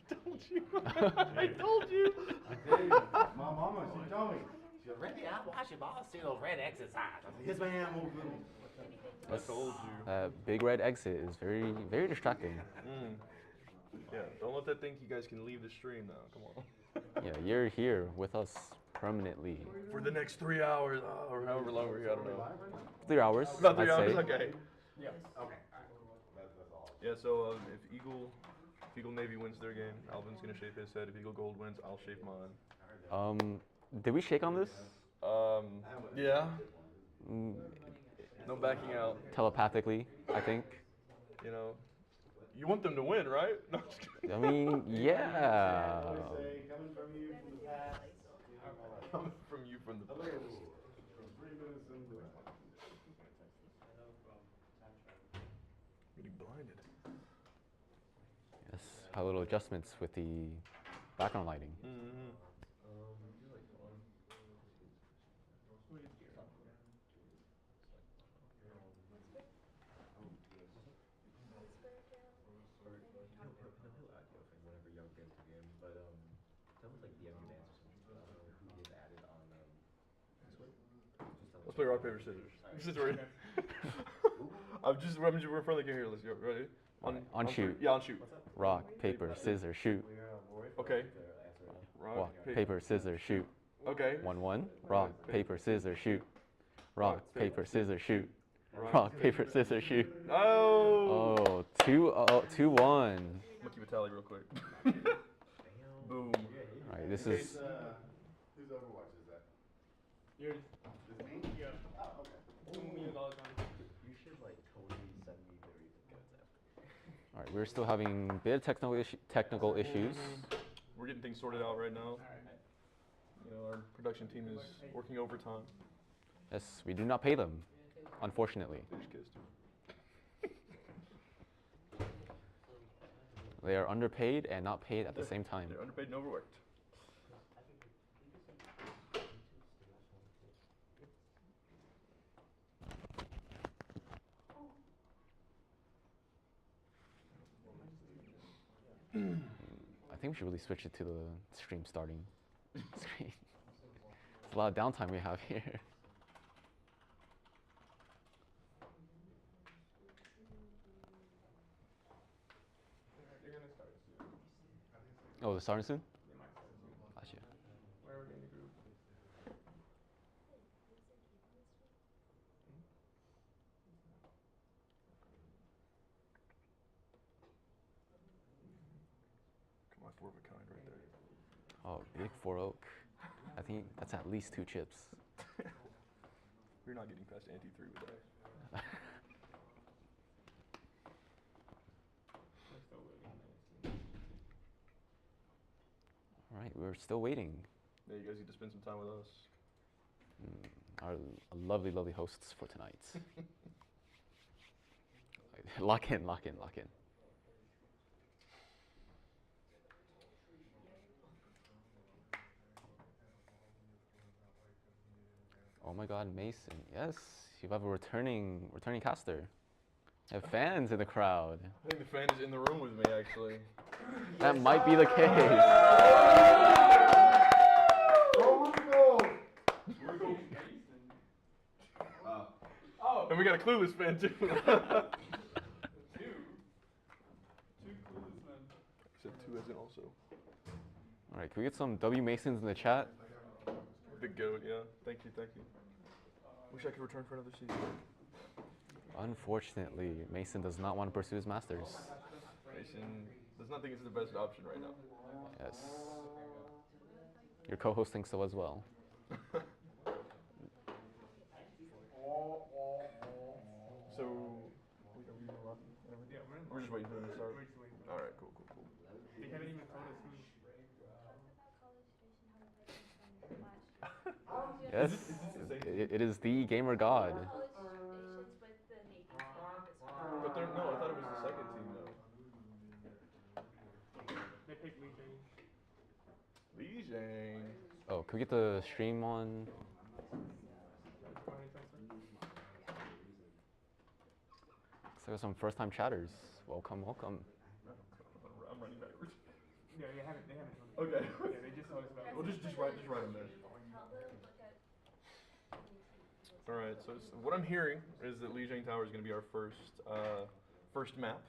told you. I told you. I tell you, my mama, she told me. She said, Randy, I watch your boss see those red exit signs. I said, yes, ma'am. I told you. Big red exit is very, very distracting. Yeah, don't let that think you guys can leave the stream now. Come on. Yeah, you're here with us permanently. For the next 3 hours, or however long we're here, I don't know. 3 hours. About 3 I'd hours, say. okay. Yeah. Okay. That's all. Yeah, so if Eagle Navy wins their game, Alvin's gonna shave his head. If Eagle Gold wins, I'll shave mine. Did we shake on this? Yeah. No backing out. Telepathically, I think. You know, you want them to win, right? No, I'm just kidding. I mean, yeah. Coming from you from the past. Coming from you from the past. Getting blinded. Yes, how little adjustments with the background lighting. Let's play rock, paper, scissors. I'm just referring to the game here. Let's go. Ready? On shoot. Yeah, on shoot. Rock, paper, scissors, shoot. Okay. Rock, paper, scissors, shoot. Okay. 1-1. Rock, paper, scissors, shoot. Rock, paper, scissors, shoot. Rock, paper, scissors, shoot. Oh. Oh, 2-1. I'm gonna keep a tally real quick. Boom. All right, this is. Whose Overwatch is that? Yours. Is it me? Yeah. Oh, okay. You should like totally send me the reason. All right, we're still having a bit of technical issues. We're getting things sorted out right now. You know, our production team is working overtime. Yes, we do not pay them, unfortunately. They just kissed. They are underpaid and not paid at the same time. They're underpaid and overworked. I think we should really switch it to the stream starting screen. It's a lot of downtime we have here. They're gonna start soon. Oh, they're starting soon? They might start soon. Gotcha. Where are we in the group? Come on, 4 of a kind right there. Oh, big 4 oak. I think that's at least 2 chips. We're not getting past ante-3 with that. We're still waiting. All right, we're still waiting. Yeah, you guys get to spend some time with us. Our lovely, lovely hosts for tonight. Lock in, lock in, lock in. Oh my God, Mason! Yes, you have a returning caster. You have fans in the crowd. I think the fan is in the room with me, actually. That might be the case. Oh. And we got a clueless fan too. Two clueless men. Said 2 as in also. All right, can we get some W Masons in the chat? Big goat, yeah. Thank you, thank you. Wish I could return for another season. Unfortunately, Mason does not want to pursue his masters. Mason does not think it's the best option right now. Yes. Your co-host thinks so as well. So, we're just waiting for them to start. We're just waiting. All right, cool. They haven't even told us who. Yes, it is the gamer god. But they're, no, I thought it was the second team though. They picked Lee Jane. Lee Jane. Oh, can we get the stream on? Go ahead, Spencer. So we have some first-time chatters. Welcome, welcome. Yeah, they haven't told us. Okay. Yeah, they just told us about it. Well, just write them there. All right. So what I'm hearing is that Lijiang Tower is going to be our first map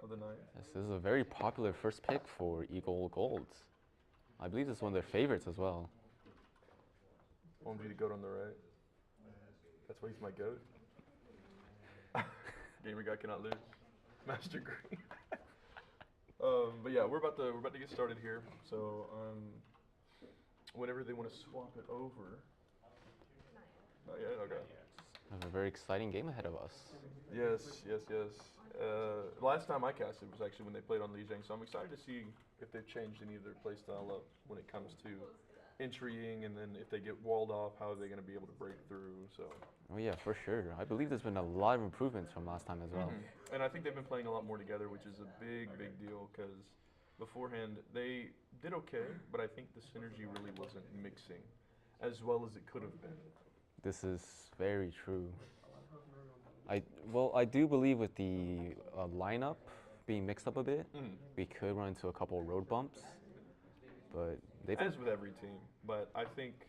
of the night. This is a very popular first pick for Eagle Gold. I believe it's one of their favorites as well. OMG, the goat on the right. That's why he's my goat. Gamer guy cannot lose. Master Green. But yeah, we're about to get started here. So whenever they want to swap it over. Not yet. Okay. We have a very exciting game ahead of us. Yes. Last time I casted was actually when they played on Lijiang, so I'm excited to see if they've changed any of their playstyle up when it comes to entrying, and then if they get walled off, how are they going to be able to break through? So. Oh yeah, for sure. I believe there's been a lot of improvements from last time as well. And I think they've been playing a lot more together, which is a big deal, because beforehand they did okay, but I think the synergy really wasn't mixing as well as it could have been. This is very true. I do believe with the lineup being mixed up a bit, we could run into a couple of road bumps, but they've As with every team, but I think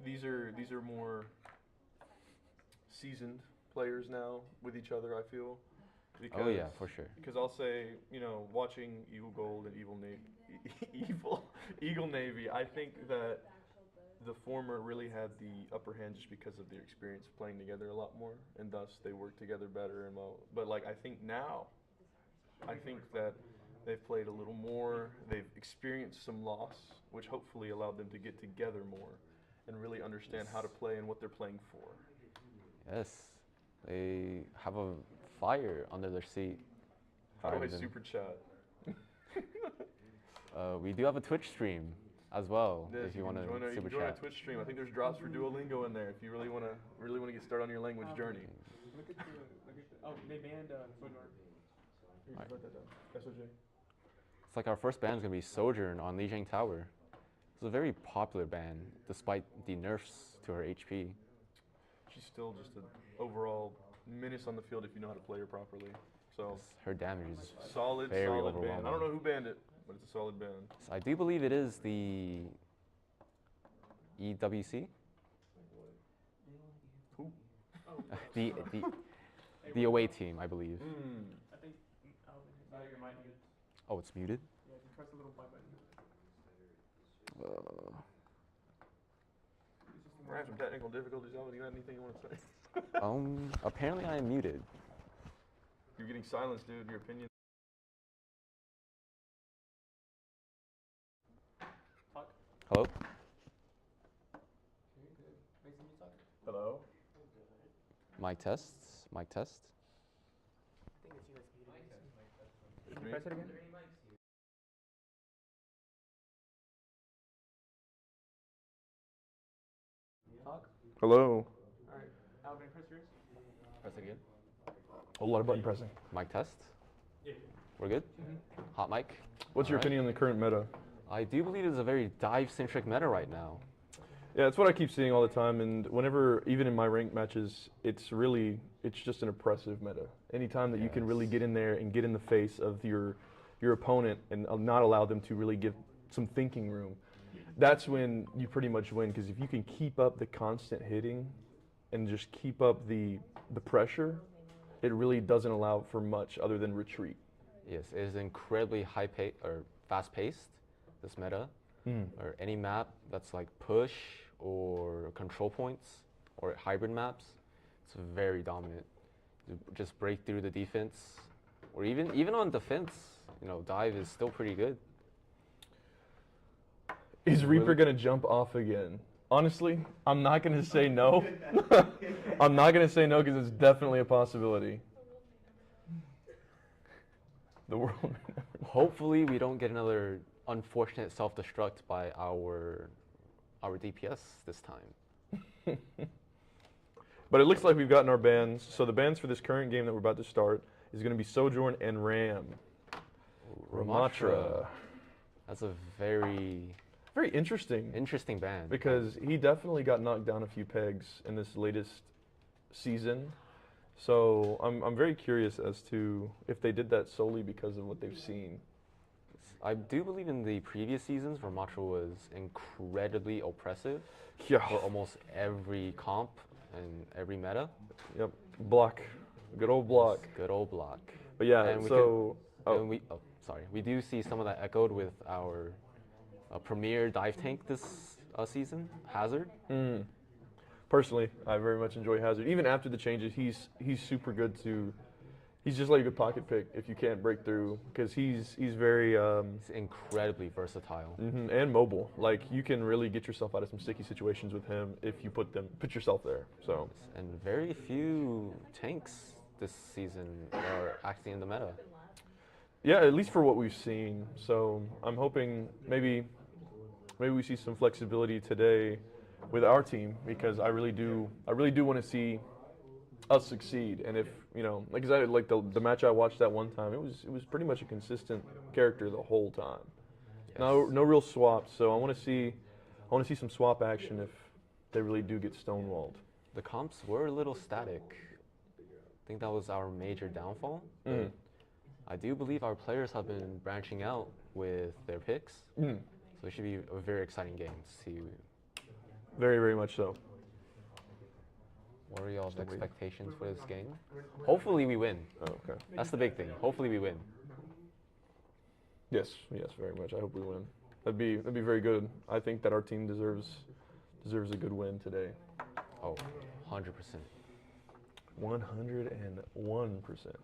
these are more seasoned players now with each other, I feel. Because, oh yeah, for sure. Because I'll say, watching Eagle Gold and Eagle Navy, I think that the former really had the upper hand just because of their experience playing together a lot more, and thus they work together better and well. But like I think that they've played a little more. They've experienced some loss, which hopefully allowed them to get together more and really understand how to play and what they're playing for. Yes, they have a fire under their seat. How do I super chat? We do have a Twitch stream as well. Yes, if you want to super join a chat. Twitch stream. I think there's drops for Duolingo in there if you really want to get started on your language journey. Look at the. Oh, they banned Sojourn. Write that down. SOJ. It's like our first ban is going to be Sojourn on Lijiang Tower. It's a very popular ban, despite the nerfs to her HP. She's still just an overall menace on the field if you know how to play her properly. So Her damage is solid very ban. overwhelming. I don't know who banned it, but it's a solid ban. So I do believe it is the EWC. Who? the away team, I believe. I think. Oh, your mic muted. Oh, it's muted. Yeah, just press the little white button. We're having some technical difficulties. Alvin, you got anything you want to say? Apparently I am muted. You're getting silenced, dude. Your opinion. Talk. Hello? Hello. Mic tests. Mic test. I think it's you that's muted. It's Can you me? press it again? Talk. Hello. Alright. Alvin, press yours. Press again. A lot of button pressing. Mic test. We're good? Hot mic. What's your Alright. opinion on the current meta? I do believe it's a very dive-centric meta right now. Yeah, it's what I keep seeing all the time, and whenever, even in my ranked matches, it's just an oppressive meta. Anytime that you can really get in there and get in the face of your opponent and not allow them to really give some thinking room, that's when you pretty much win, because if you can keep up the constant hitting and just keep up the pressure, it really doesn't allow for much other than retreat. Yes, it is incredibly fast-paced, this meta. Or any map that's like push or control points or hybrid maps, it's very dominant. You just break through the defense, or even on defense, dive is still pretty good. Is Reaper going to jump off again? Honestly, I'm not going to say no. I'm not going to say no because it's definitely a possibility. The world may never know. Hopefully, we don't get another unfortunate self-destruct by our DPS this time. But it looks like we've gotten our bans. So the bans for this current game that we're about to start is going to be Sojourn and Ram. Ramatra. That's a very interesting ban. because he definitely got knocked down a few pegs in this latest season. So I'm very curious as to if they did that solely because of what they've seen. I do believe in the previous seasons, Ramatra was incredibly oppressive Yeah. for almost every comp and every meta. Yep. Block. Good old block. Good old block. But yeah, And we so we do see some of that echoed with our premier dive tank this season, Hazard. personally, I very much enjoy Hazard. Even after the changes, he's super good to. He's just like a good pocket pick if you can't break through, because he's very He's incredibly versatile. and mobile. Like, you can really get yourself out of some sticky situations with him if you put yourself there. So And very few tanks this season are actually in the meta. yeah, at least for what we've seen. So I'm hoping maybe we see some flexibility today with our team, because I really do want to see us succeed. And if like the match I watched that one time, it was pretty much a consistent character the whole time. Yes. No real swaps. So I want to see some swap action if they really do get stonewalled. The comps were a little static. I think that was our major downfall. But I do believe our players have been branching out with their picks. So it should be a very exciting game to see. Very, very much so. What are y'all's expectations for this game? Hopefully we win. Oh, okay. That's the big thing. Hopefully we win. Yes, very much. I hope we win. That'd be very good. I think that our team deserves a good win today. Oh, 100%. 101%.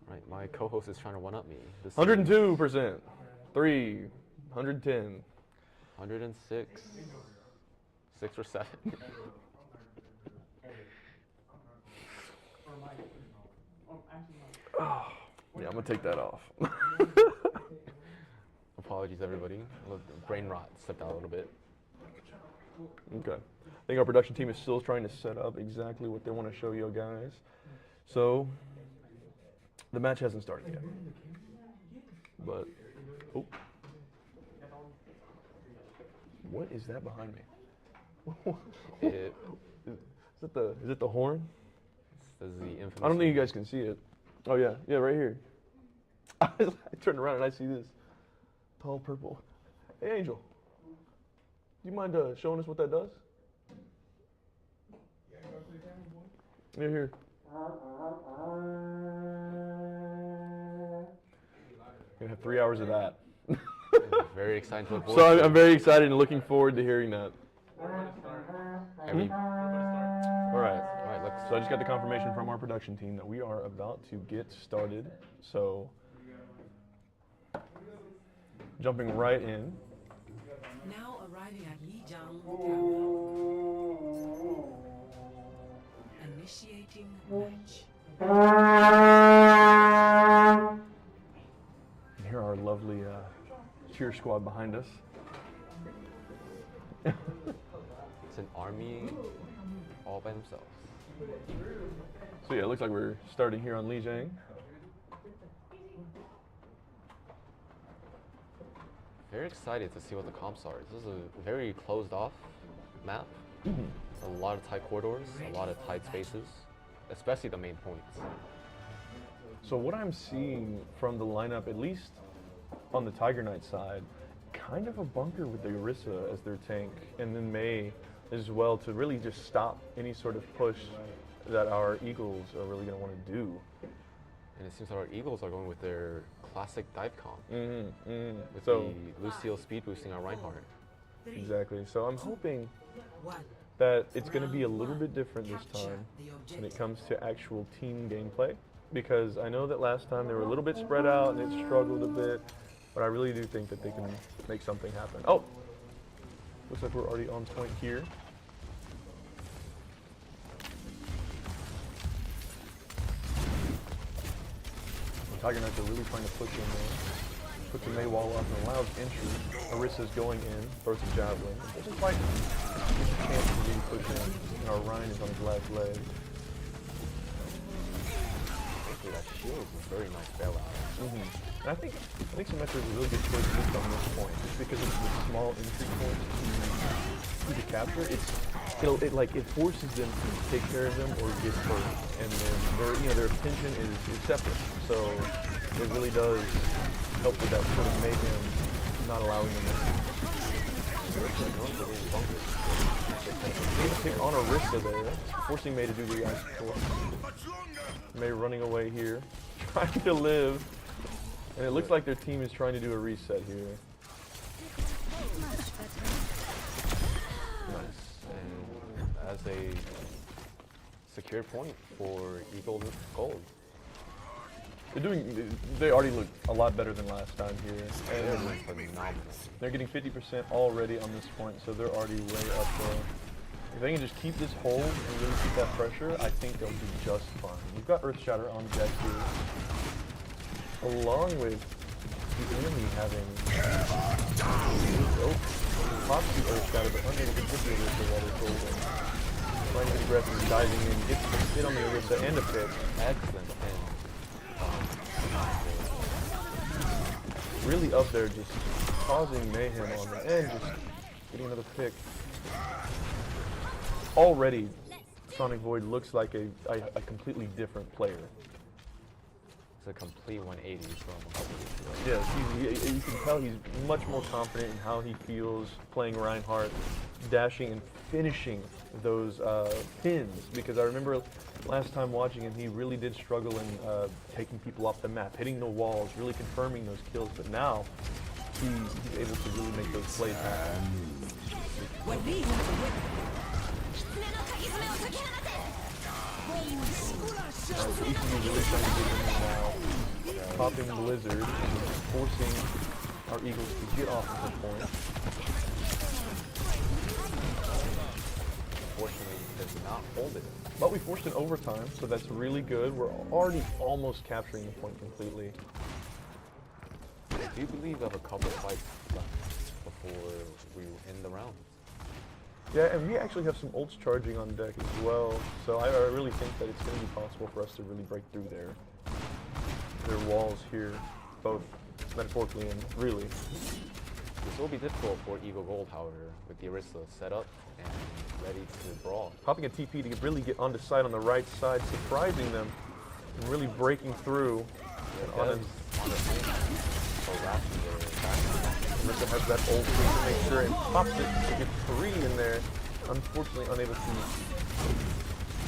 Right, my co-host is trying to one-up me. 102%. 110. 106. 6 or 7. Yeah, I'm gonna take that off. Apologies, everybody. Brain rot stepped out a little bit. Okay. I think our production team is still trying to set up exactly what they want to show you guys. So, the match hasn't started yet. But, oh. What is that behind me? It Is it the horn? says the infamous. I don't think you guys can see it. Oh yeah, right here. I turned around and I see this tall purple. Hey Angel, do you mind showing us what that does? Here. Gonna have 3 hours of that. Very excited to look forward So to. I'm very excited and looking forward to hearing that. Every- All right. let's. So I just got the confirmation from our production team that we are about to get started. So jumping right in. Now arriving at Lijiang. Initiating match. And here are our lovely cheer squad behind us. It's an army all by themselves. So yeah, it looks like we're starting here on Lijiang. Very excited to see what the comps are. This is a very closed off map. A lot of tight corridors, a lot of tight spaces, especially the main points. So what I'm seeing from the lineup, at least on the Tiger Knight side, kind of a bunker with the Orisa as their tank, and then Mei as well, to really just stop any sort of push that our Eagles are really going to want to do. And it seems like our Eagles are going with their classic dive comp. With So the Lucio speed boosting our Reinhardt. exactly. So I'm hoping One. that it's going to be a little bit different this time when it comes to actual team gameplay, because I know that last time they were a little bit spread out and it struggled a bit, but I really do think that they can make something happen. Oh, looks like we're already on point here. The Tiger Knights are really trying to push in there. Put the Mei wall up and allows entry. Orisa's going in, throws a javelin. Doesn't quite get a chance to really push in. And our Ryan is on his last leg. Actually, that shield is a very nice bailout. And I think Symmetra is a really good choice at least on this point, just because it's the small entry point to the capture. It forces them to take care of them or get hurt, and then their attention is separate. So it really does help with that sort of mayhem, not allowing them to pick on Orisa there, forcing May to do the ice control. May running away here, trying to live, and it looks like their team is trying to do a reset here. Nice. And as a secure point for Eagle Gold. They already look a lot better than last time here. They're And phenomenal. they're getting 50% already on this point, so they're already way up there. If they can just keep this hold and really keep that pressure, I think they'll do just fine. We've got Earth Shatter on deck here, along with the enemy having pops the Earth Shatter, but unable to get the Orisa while they're holding. Trying to get aggressive, diving in, gets the hit on the Orisa and a pick. Excellent pin. Really up there, just causing mayhem on them, and just getting another pick. Already, Sonic Void looks like a completely different player. It's a complete 180 from Yes, you can tell he's much more confident in how he feels playing Reinhardt, dashing and finishing those pins. Because I remember last time watching him, he really did struggle in taking people off the map, hitting the walls, really confirming those kills. But now, he's able to really make those plays happen. What we have to witness. So ECU really trying to get in there now, popping Blizzard, and forcing our Eagles to get off of the point. Unfortunately, he does not hold it. But we forced an overtime, so that's really good. We're already almost capturing the point completely. I do believe we have a couple fights left before we end the round. Yeah, and we actually have some ults charging on deck as well, so I really think that it's going to be possible for us to really break through their walls here, both metaphorically and really. This will be difficult for Eagle Gold, however, with the Orisa set up and ready to brawl. Popping a TP to really get onto side on the right side, surprising them, and really breaking through. And on him, Orisa has that ult to make sure and pops it to get 3 in there. Unfortunately, unable to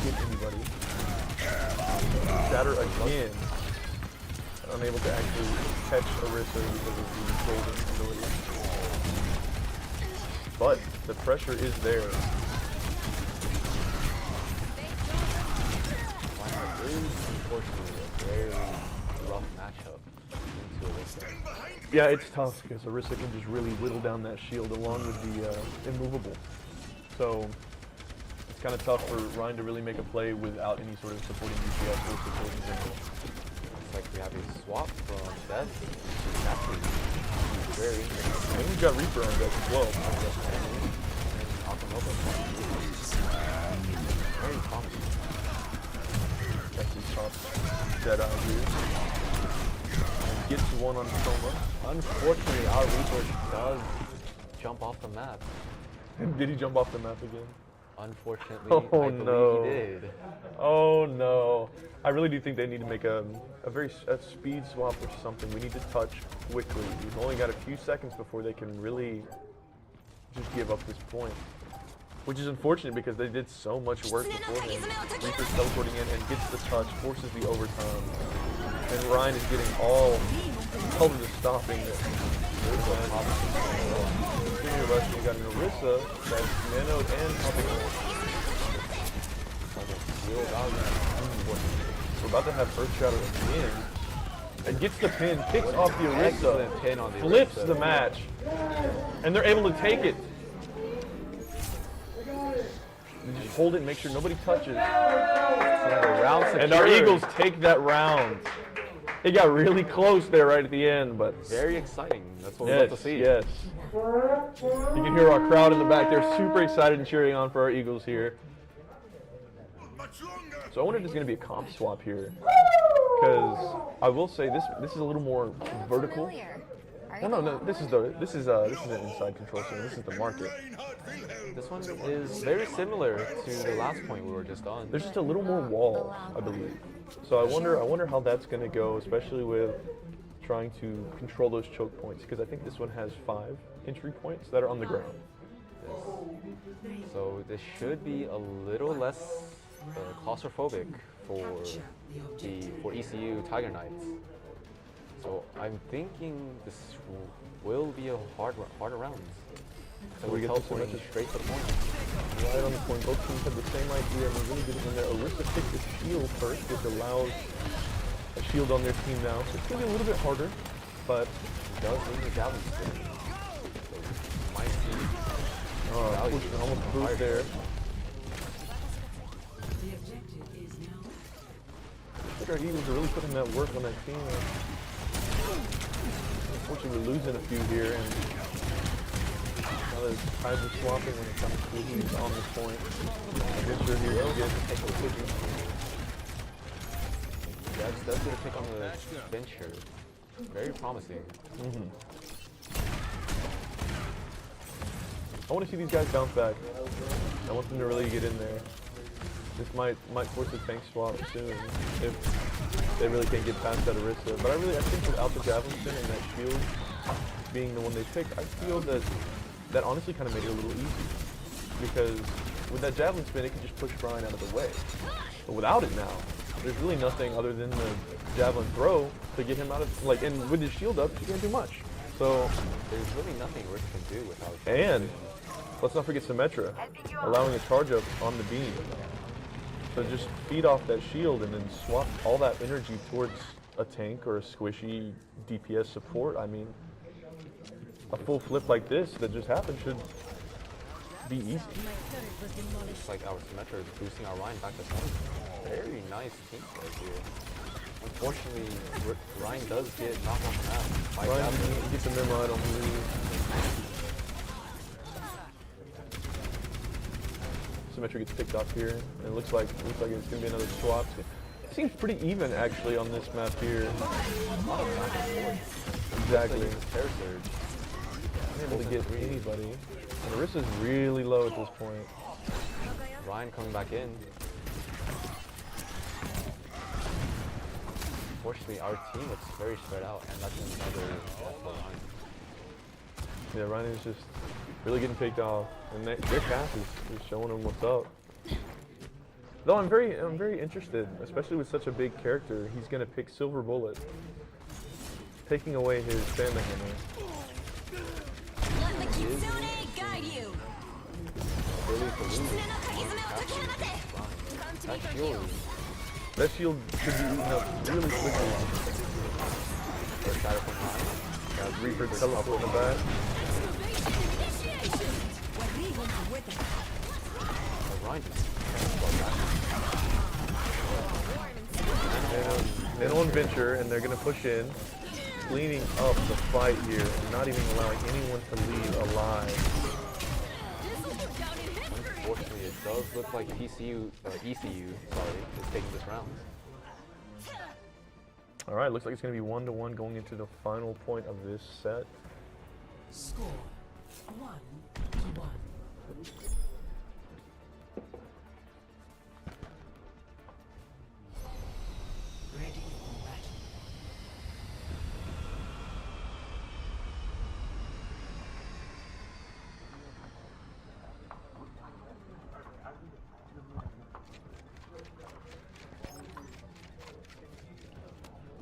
get anybody. Shatter again. Unable to actually catch Orisa because of the golden ability. But the pressure is there. Unfortunately, a very rough matchup into Orisa. Yeah, it's tough because Orisa can just really whittle down that shield along with the immovable. So it's kind of tough for Ryan to really make a play without any sort of supporting DPS or supporting general. Looks like we have a swap from Death to Capri. Very interesting. And we've got Reaper on deck as well. And Akamoto. Very promising. That's his top Deadeye here. And gets one on Soma. Unfortunately, our Reaper does jump off the map. Did he jump off the map again? Unfortunately, Oh, I believe no. he did. Oh no. I really do think they need to make a speed swap or something. We need to touch quickly. We've only got a few seconds before they can really just give up this point. Which is unfortunate because they did so much work beforehand. Reaper's teleporting in and gets the touch, forces the overtime. And Ryan is getting all of the stopping it. Continue rushing, you got an Orisa that's nanoed and popping ult. Real value. We're about to have Earth Shadow again. And gets the pin, kicks off the Orisa, Excellent pin on the flips Orisa. the match, and they're able to take it. They just hold it and make sure nobody touches. And our Eagles take that round. It got really close there right at the end, but Very exciting. That's what we're about to see. yes. You can hear our crowd in the back. They're super excited and cheering on for our Eagles here. So I wonder if there's going to be a comp swap here, because I will say this is a little more vertical. Oh no, this is an inside control center. This is the market. This one is very similar to the last point we were just on. There's just a little more wall, I believe. So I wonder how that's going to go, especially with trying to control those choke points because I think this one has 5 entry points that are on the ground. So this should be a little less claustrophobic for ECU Tiger Knights. So I'm thinking this will be a harder round. So we we're get this teleporting match. straight to the point. Right on the point. Both teams have the same idea and they're really getting in there. Orisa picked the shield first, which allows a shield on their team now. So it's going to be a little bit harder, but He does need the javelin spin. So we might see value. almost boost there. The objective is now I think our Eagles are really putting that work on that team. Unfortunately, we're losing a few here, and now the tides are swapping when it comes to who's on this point. Adventure here to get Take a look. Yeah, just does get a pick on the bench here. Very promising. I want to see these guys bounce back. I want them to really get in there. This might force a tank swap soon if they really can't get past that Orisa. But I think without the javelin spin and that shield being the one they picked, I feel that honestly kind of made it a little easy. Because with that javelin spin, it could just push Brian out of the way. But without it now, there's really nothing other than the javelin throw to get him out of, like, and with his shield up, he can't do much. So, There's really nothing Rick can do without. and let's not forget Symmetra, allowing a charge up on the beam. So just feed off that shield and then swap all that energy towards a tank or a squishy DPS support. I mean, a full flip like this that just happened should be easy. It's like our Symmetra is boosting our Ryan back to center. Very nice team play here. Unfortunately, Ryan does get knocked off the map. by Ryan Javelin. gets a memo, I don't believe. Symmetra gets picked off here, and it looks like it's going to be another swap. It seems pretty even actually on this map here. Exactly. Terror Surge. Unable to get anybody. And Orisa's really low at this point. Ryan coming back in. Unfortunately, our team looks very spread out, and that's another death for Ryan. Yeah, Ryan is just really getting picked off, and their cast is showing him what's up. Though I'm very interested, especially with such a big character. He's gonna pick Silver Bullet, taking away his stamina hammer. let the Kitsune guide you. Really to lose. That shield. That shield should be eaten up really quickly. First shadow from Ryan. Got Reaper teleport in the back. Ryan just And on Venture, and they're gonna push in, cleaning up the fight here, and not even allowing anyone to leave alive. Unfortunately, it does look like ECU, is taking this round. All right, looks like it's gonna be 1-1 going into the final point of this set. Score 1-1. Ready for battle.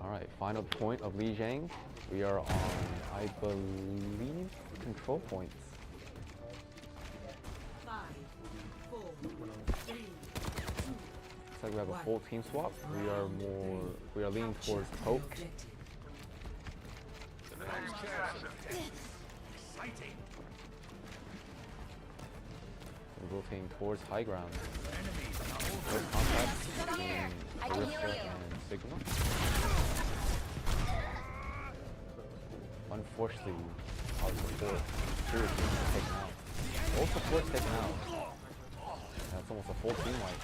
All right, final point of Li Jiang. We are on, I believe, control points. 5, 4, 3, Looks like we have a full team swap. We are leaning towards poke. objective. We're rotating towards high ground. First contact between Orisa and Sigma. Unfortunately, our support, Spirit team is taken out. All support's taken out. That's almost a full team wipe.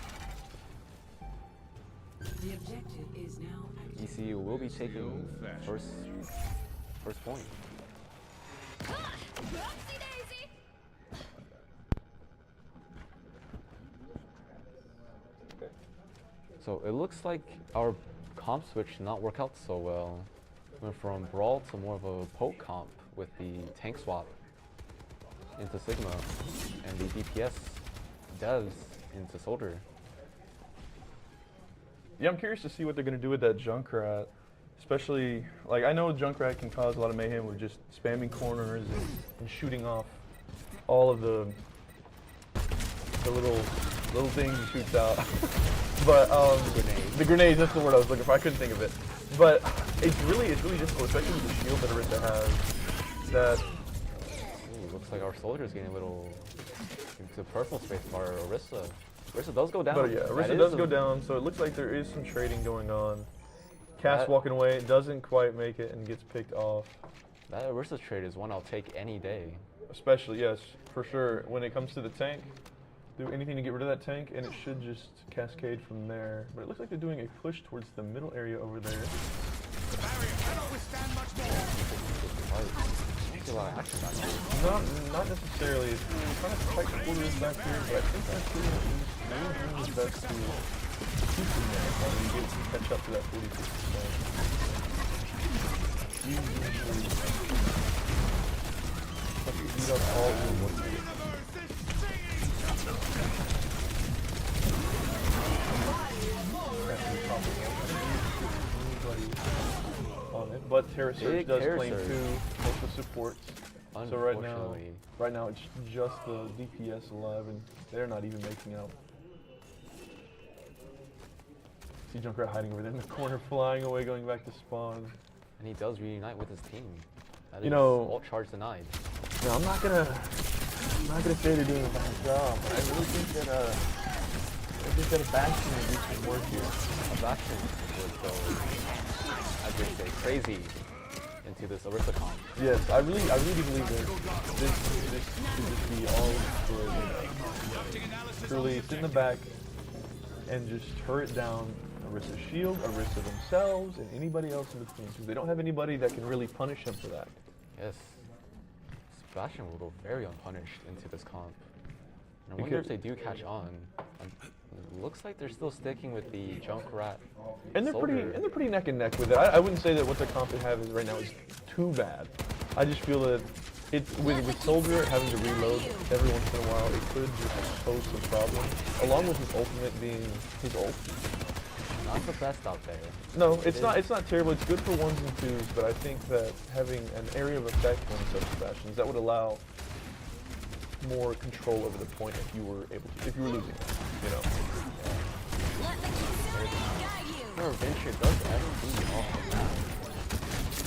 The objective is now active. ECU will be taking first point. So it looks like our comp switch not work out so well. Went from Brawl to more of a poke comp with the tank swap into Sigma and the DPS devs into Soldier. Yeah, I'm curious to see what they're going to do with that Junkrat. Especially, like, I know Junkrat can cause a lot of mayhem with just spamming corners and shooting off all of the little things he shoots out. But the grenades, that's the word I was looking for. I couldn't think of it. But it's really difficult, especially with the shield that Orisa has. That Ooh, looks like our Soldier's getting a little into personal space for our Orisa. Orisa does go down. But yeah, Orisa does go down, so it looks like there is some trading going on. Cass walking away, doesn't quite make it and gets picked off. That Orisa trade is one I'll take any day. Especially, yes, for sure. When it comes to the tank, do anything to get rid of that tank, and it should just cascade from there. But it looks like they're doing a push towards the middle area over there. A lot of action back here. Not necessarily. It's kind of tight quarters back here, but I think that's pretty much doing his best to keep him there while he gets to catch up to that 46%. He usually beat up all in one hit. On it, but Terra Surge does claim two most of supports. So right now it's just the DPS alive, and they're not even making out. See Junkrat hiding over there in the corner, flying away, going back to spawn. And he does reunite with his team. That You is know- ult charge denied. No, I'm not gonna say they're doing a bad job, but I really think that a Bastion would do some work here. A Bastion would go, as they say, crazy into this Orisa comp. Yes, I really do believe that this should just be all for truly sit in the back and just turret down Orisa's shield, Orisa themselves, and anybody else in between, because they don't have anybody that can really punish him for that. Yes. Bastion will go very unpunished into this comp. And I wonder if they do catch on. It looks like they're still sticking with the Junkrat. And they're Soldier. pretty neck and neck with it. I wouldn't say that what the comp they have is right now is too bad. I just feel that it's with Soldier having to reload every once in a while, it could just pose some problems. Along with his ultimate being his ult. Not the best out there. No, it's not terrible. It's good for ones and twos, but I think that having an area of effect on such Bastions, that would allow more control over the point if you were losing it, you know. Let the kitsune guide you. Her Venture does actually off the map.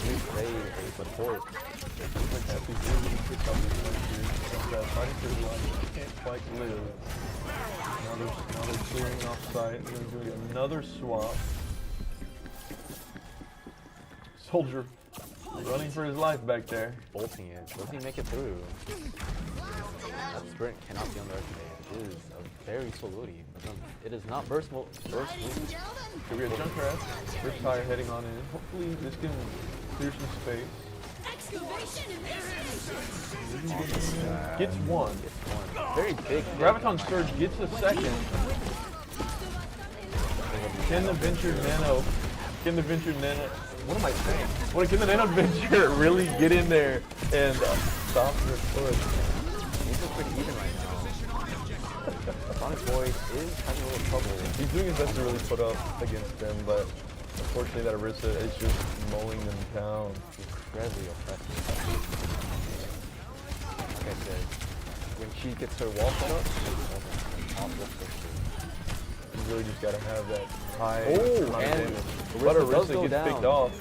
We play a support. Like that, these really pick up these Ventures, fighting for his life, he can't quite live. Now they're clearing off site, and they're doing another swap. Soldier running for his life back there. Bolting it. Does he make it through? That sprint cannot be underestimated. It is a very slow loading. It is not burst mode. Ladies and gentlemen, Here we got Junkrat, first tire heading on in. Hopefully this can clear some space. excavation initiation. Gets one. Very big. Graviton Surge gets a second. Can the Venture Nano, what am I saying? Can the Nano Venture really get in there and stop the push? These are pretty even right now. Sonic Boy is having a little trouble. He's doing his best to really put up against them, but unfortunately that Orisa is just mowing them down. Incredibly oppressive. Like I said, when she gets her wall set up, it's awful for sure. You really just gotta have that high Oh, amount of and damage. Orisa But does Orisa go gets down. picked off.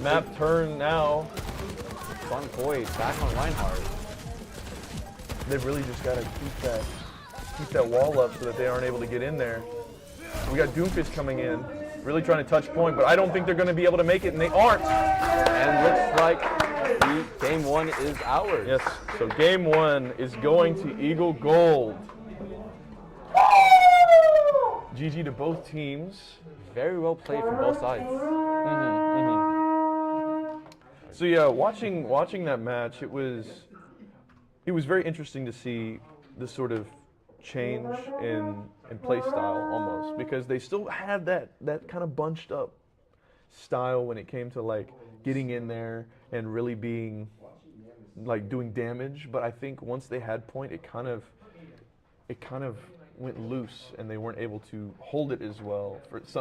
Map turn now. Sonic Boy back on Reinhardt. They really just gotta keep that wall up so that they aren't able to get in there. We got Doomfist coming in, really trying to touch point, but I don't think they're gonna be able to make it, and they aren't. And looks like the game one is ours. Yes, so game one is going to Eagle Gold. GG to both teams. Very well played from both sides. So yeah, watching that match, it was very interesting to see this sort of change in play style almost, because they still had that kind of bunched up style when it came to like getting in there and really being like doing damage. But I think once they had point, it kind of went loose, and they weren't able to hold it as well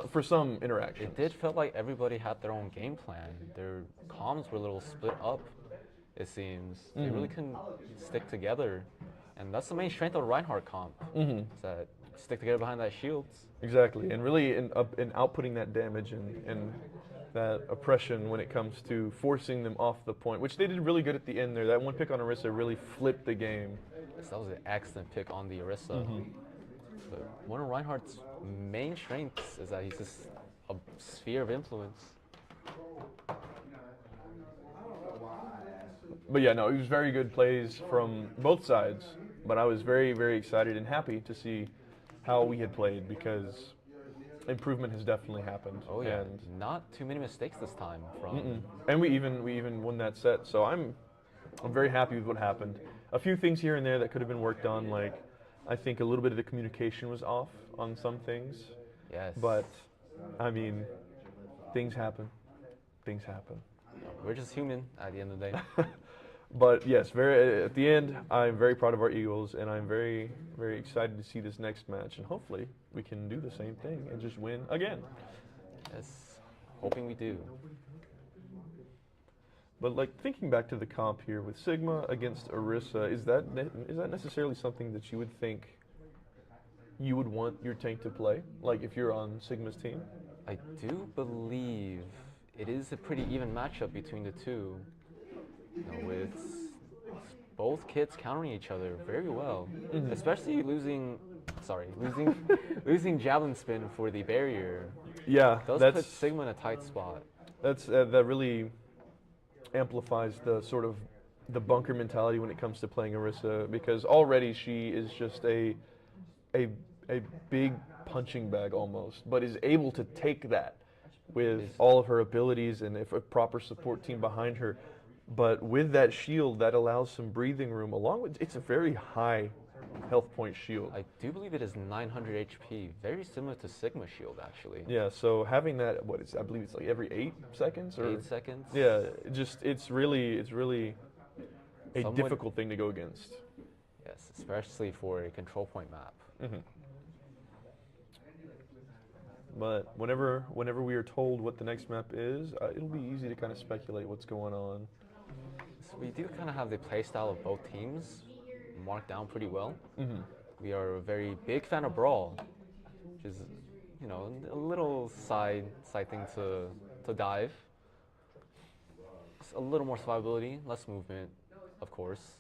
for some interactions. It did feel like everybody had their own game plan. Their comms were a little split up, it seems. They really couldn't stick together. And that's the main strength of Reinhardt comp, is that stick together behind that shields. Exactly, and really in outputting that damage and that oppression when it comes to forcing them off the point, which they did really good at the end there. That one pick on Orisa really flipped the game. So that was an excellent pick on the Orisa. But one of Reinhardt's main strengths is that he's just a sphere of influence. But yeah, no, it was very good plays from both sides. But I was very, very excited and happy to see how we had played, because improvement has definitely happened. Oh yeah, And not too many mistakes this time from. And we even won that set. So I'm very happy with what happened. A few things here and there that could have been worked on, like I think a little bit of the communication was off on some things. Yes. But I mean, things happen. Things happen. We're just human at the end of the day. But yes, at the end, I'm very proud of our Eagles, and I'm very, very excited to see this next match, and hopefully we can do the same thing and just win again. Yes, hoping we do. But like thinking back to the comp here with Sigma against Orisa, is that necessarily something that you would think you would want your tank to play? Like if you're on Sigma's team? I do believe it is a pretty even matchup between the two, with both kits countering each other very well, especially losing javelin spin for the barrier. Yeah, Does that's put Sigma in a tight spot. that really amplifies the sort of the bunker mentality when it comes to playing Orisa, because already she is just a big punching bag almost, but is able to take that with all of her abilities and if a proper support team behind her. But with that shield, that allows some breathing room. Along with, it's a very high health point shield. I do believe it is 900 HP, very similar to Sigma shield actually. Yeah, so having that, I believe it's like every 8 seconds or 8 seconds. Yeah, it's really a Somewhat- difficult thing to go against. Yes, especially for a control point map. But whenever we are told what the next map is, it'll be easy to kind of speculate what's going on. So we do kind of have the playstyle of both teams marked down pretty well. We are a very big fan of Brawl, which is, you know, a little side thing to dive. It's a little more survivability, less movement, of course.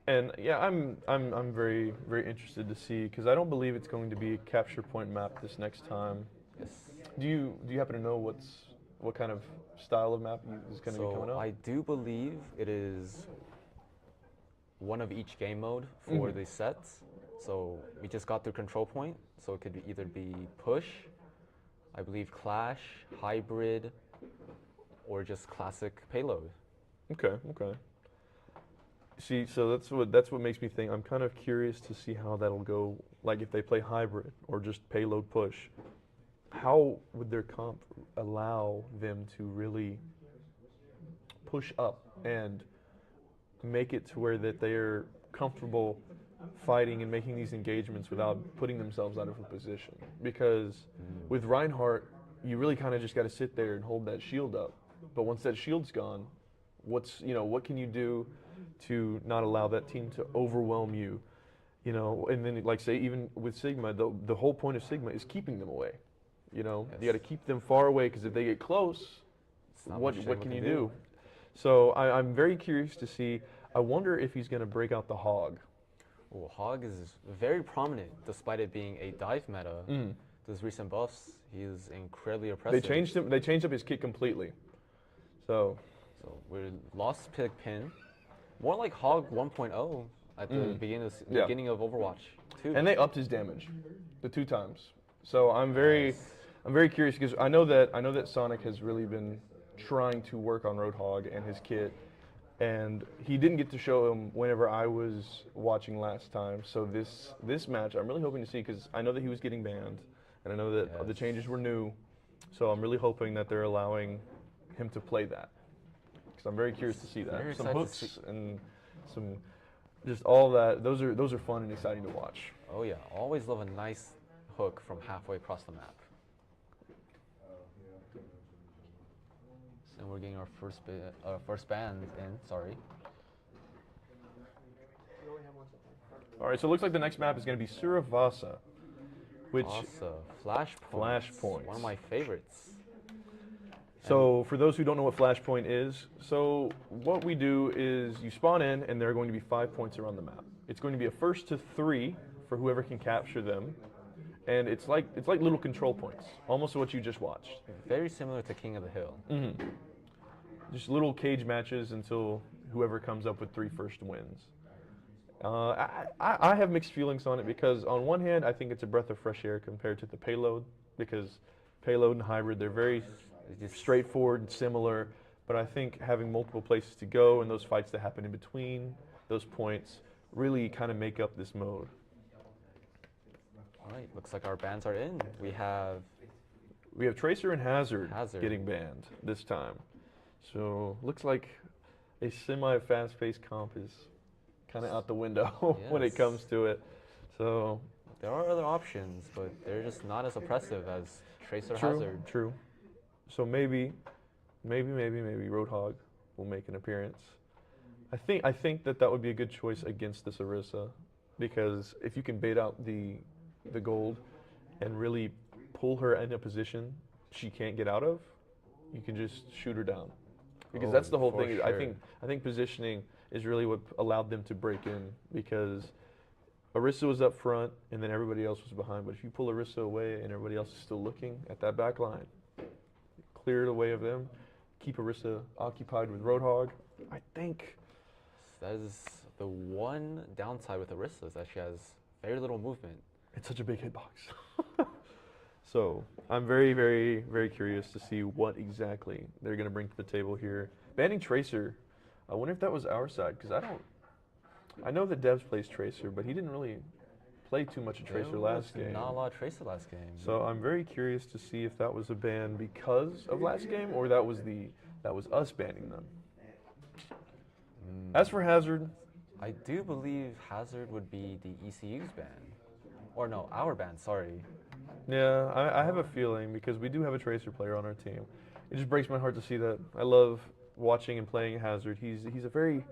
And yeah, I'm very, very interested to see, because I don't believe it's going to be a capture point map this next time. Yes. Do you happen to know what kind of style of map is going to be coming up? I do believe it is one of each game mode for the sets. So we just got through control point, so it could either be push, I believe clash, hybrid, or just classic payload. Okay. See, so that's what makes me think. I'm kind of curious to see how that'll go. Like if they play hybrid or just payload push, how would their comp allow them to really push up and make it to where that they are comfortable fighting and making these engagements without putting themselves out of a position? Because with Reinhardt, you really kind of just got to sit there and hold that shield up. But once that shield's gone, what can you do to not allow that team to overwhelm you? And then like say even with Sigma, the whole point of Sigma is keeping them away. You got to keep them far away, because if they get close, what can you do? So I'm very curious to see. I wonder if he's going to break out the Hog. Well, Hog is very prominent, despite it being a dive meta. Those recent buffs, he is incredibly oppressive. They changed up his kit completely. So we're lost pick pin, more like Hog 1.0 at the beginning of Overwatch 2. And they upped his damage, the 2 times. So I'm very curious, because I know that Sonic has really been trying to work on Roadhog and his kit, and he didn't get to show him whenever I was watching last time. So this match, I'm really hoping to see, because I know that he was getting banned, and I know that the changes were new. So I'm really hoping that they're allowing him to play that, because I'm very curious to see that. Very Some excited to hooks see. and some, just all that. Those are fun and exciting to watch. Oh yeah, always love a nice hook from halfway across the map. So we're getting our first band in. Sorry. We only have one so far. All right, so it looks like the next map is going to be Suravasa, which. Also, Flashpoint. Flashpoint. One of my favorites. So for those who don't know what Flashpoint is, so what we do is you spawn in and there are going to be 5 points around the map. It's going to be a first to 3 for whoever can capture them. And it's like little control points, almost what you just watched. Very similar to King of the Hill. Mm-hmm. Just little cage matches until whoever comes up with 3 first wins. I have mixed feelings on it because on one hand, I think it's a breath of fresh air compared to the Payload, because Payload and Hybrid, they're very straightforward and similar, but I think having multiple places to go and those fights that happen in between those points really kind of make up this mode. All right, looks like our bans are in. We have Tracer and Hazard Hazard. getting banned this time. So looks like a semi-fast-paced comp is kind of out the window when it Yes. comes to it. So there are other options, but they're just not as oppressive as Tracer Hazard. True. So maybe Roadhog will make an appearance. I think that would be a good choice against this Orisa, because if you can bait out the gold and really pull her in a position she can't get out of, you can just shoot her down. Because Oh, that's the whole for thing. sure. I think positioning is really what allowed them to break in, because Orisa was up front and then everybody else was behind. But if you pull Orisa away and everybody else is still looking at that back line, clear the way of them, keep Orisa occupied with Roadhog, I think. That is the one downside with Orisa, is that she has very little movement. It's such a big hitbox. So I'm very, very, very curious to see what exactly they're going to bring to the table here. Banning Tracer, I wonder if that was our side, because I know that Devs plays Tracer, but he didn't really play too much of Tracer There last was game. Not a lot of Tracer last game. So I'm very curious to see if that was a ban because of last game, or that was us banning them. As for Hazard, I do believe Hazard would be the ECU's ban. Or no, our ban, sorry. yeah, I have a feeling, because we do have a Tracer player on our team. It just breaks my heart to see that. I love watching and playing Hazard. He's a very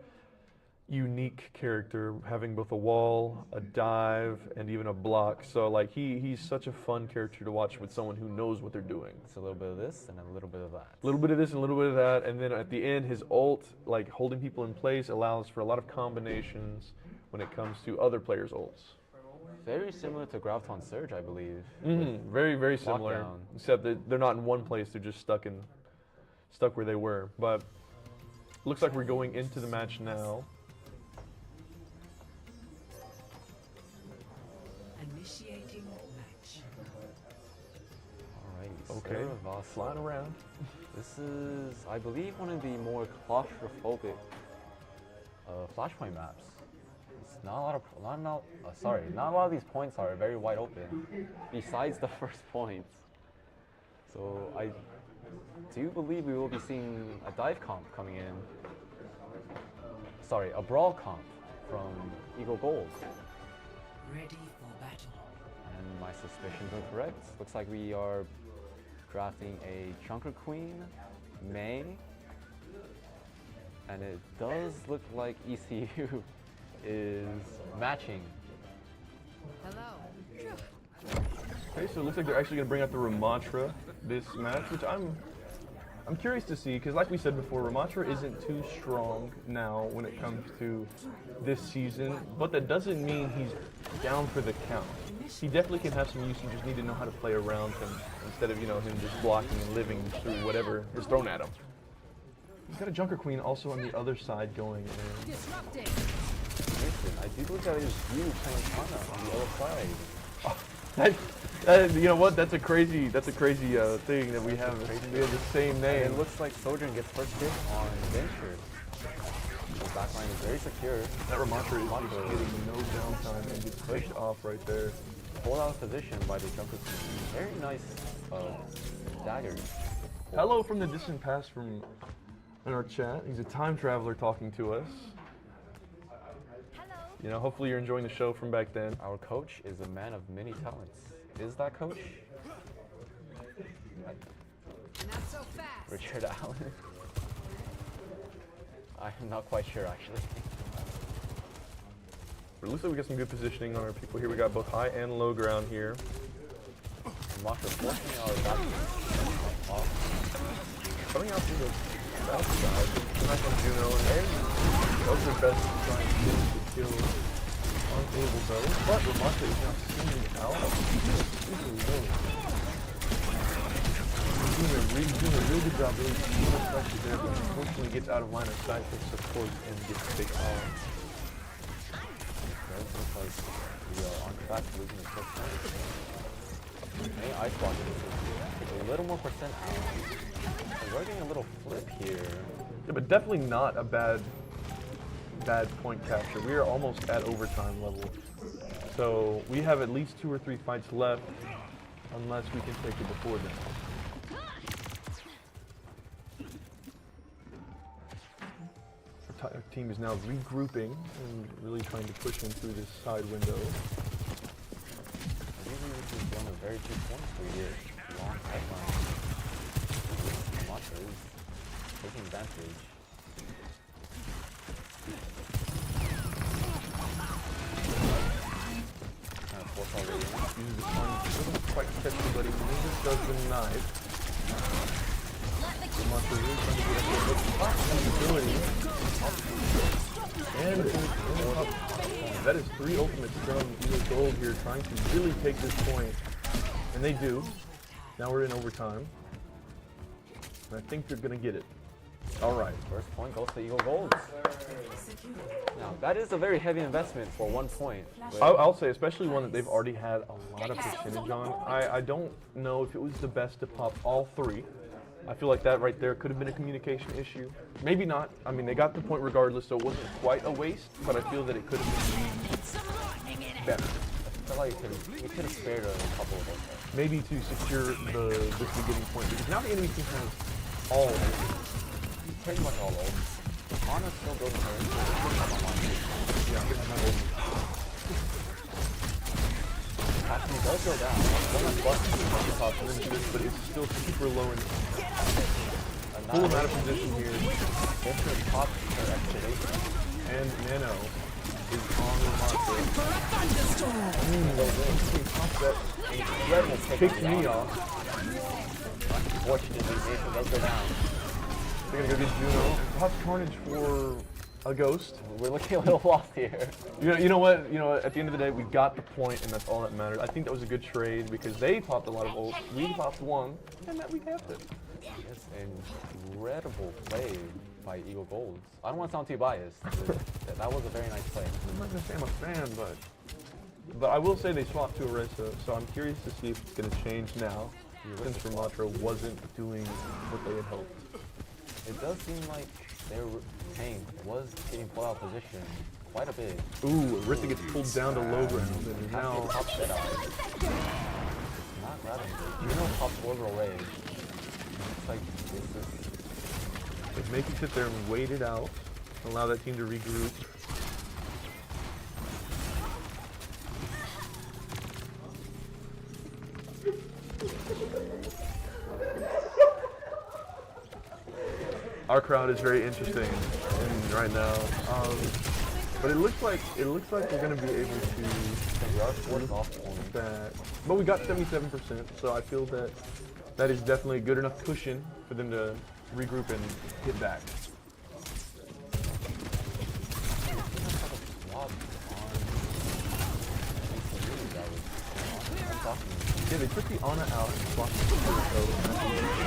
unique character, having both a wall, a dive, and even a block. So like he's such a fun character to watch with someone who knows what they're doing. It's a little bit of this and a little bit of that. A little bit of this and a little bit of that, and then at the end, his ult, like holding people in place, allows for a lot of combinations when it comes to other players' ults. Very similar to Graviton Surge, I believe. Very, very similar, Lockdown. except that they're not in one place; they're just stuck where they were. But looks like we're going into the match now. Initiating match. Alright, Okay, Saravasa. flying around. This is, I believe, one of the more claustrophobic Flashpoint maps. It's not a lot of, not a lot of these points are very wide open, besides the first points. So I do believe we will be seeing a dive comp coming in. Sorry, a brawl comp from Eagle Gold. Ready for battle. And my suspicions are correct. Looks like we are drafting a Chunker Queen, May, and it does look like ECU is matching. Hello. Okay, so it looks like they're actually going to bring out the Ramatra this match, which I'm curious to see, because like we said before, Ramatra isn't too strong now when it comes to this season, but that doesn't mean he's down for the count. He definitely can have some use. You just need to know how to play around him instead of, him just blocking and living through whatever is thrown at him. He's got a Junker Queen also on the other side going in. Disrupting. Listen, I do believe that is you playing Kana on the other side. You know what? That's a crazy thing that we have. We have the same And name. it looks like Sojourn gets first hit on Venture. The backline is very secure. That Ramatra is just getting no downtime and gets pushed off right there. pulled out of position by the Junker team. Very nice daggers. Hello from the distant past from in our chat. He's a time traveler talking to us. You know, hopefully you're enjoying the show from back then. Our coach is a man of many talents. Is that coach? Not so fast. Richard Allen? I'm not quite sure actually. But it looks like we got some good positioning on our people here. We got both high and low ground here. Matra forcing our back off. Coming out through the south side. Nice on Juno, and those are best trying to kill unable though. But Ramata is now singing out. Super low. He's doing a really good job, really keeping the pressure there, but unfortunately gets out of line of sight for support and gets big off. It looks like we are on track to losing the first time. Hey, Ice Block is a little more percent out. We're getting a little flip here. Yeah, but definitely not a bad point capture. We are almost at overtime level. So we have at least 2 or 3 fights left, unless we can take it before then. Our team is now regrouping and really trying to push in through this side window. Usually this is one of very few points we get. Long pipeline. Matra is taking advantage. Kind of force our way in. Uses the punch, doesn't quite catch anybody, just does the knife. Matra really trying to get up there, but ability. And that is 3 ultimates from Eagle Gold here, trying to really take this point. And they do. Now we're in overtime. And I think they're going to get it. All right. First point goes to Eagle Gold. Now, that is a very heavy investment for 1 point. I'll say, especially one that they've already had a lot of percentage on. I don't know if it was the best to pop all 3. I feel like that right there could have been a communication issue. Maybe not. I mean, they got the point regardless, so it wasn't quite a waste, but I feel that it could have been better. I feel like we could have spared a couple of those. Maybe to secure this beginning point, because now the enemy team has all Pretty much all over. Ana still building her into it. Yeah, I'm getting my old. Actually, does go down. One less button. But it's still super low in full amount of position here. Ultra pops her excavation. And Nano is on the market. That Incredible pick. kicked me off. Unfortunately, Nathan does go down. They're gonna go get Juno. Pops Carnage for a ghost. We're looking a little lost here. You know what? At the end of the day, we got the point, and that's all that mattered. I think that was a good trade because they popped a lot of ults. We popped 1, and that we kept it. Yes, incredible play by Eagle Golds. I don't want to sound too biased. But that was a very nice play. I'm not gonna say I'm a fan, but I will say they swapped to Orisa, so I'm curious to see if it's gonna change now, since Ramatra wasn't doing what they had hoped. It does seem like their tank was getting pulled out of position quite a bit. Ooh, Orisa gets pulled down to low ground, and now Top set out. Not grabbing it. You know Pop's orbital rage. It's like this is they make it sit there and wait it out, allow that team to regroup. Our crowd is very interesting right now, but it looks like we're going to be able to force off point. that. But we got 77%, so I feel that that is definitely a good enough cushion for them to regroup and hit back. Yeah, they took the Ana out and swapped the It's go time.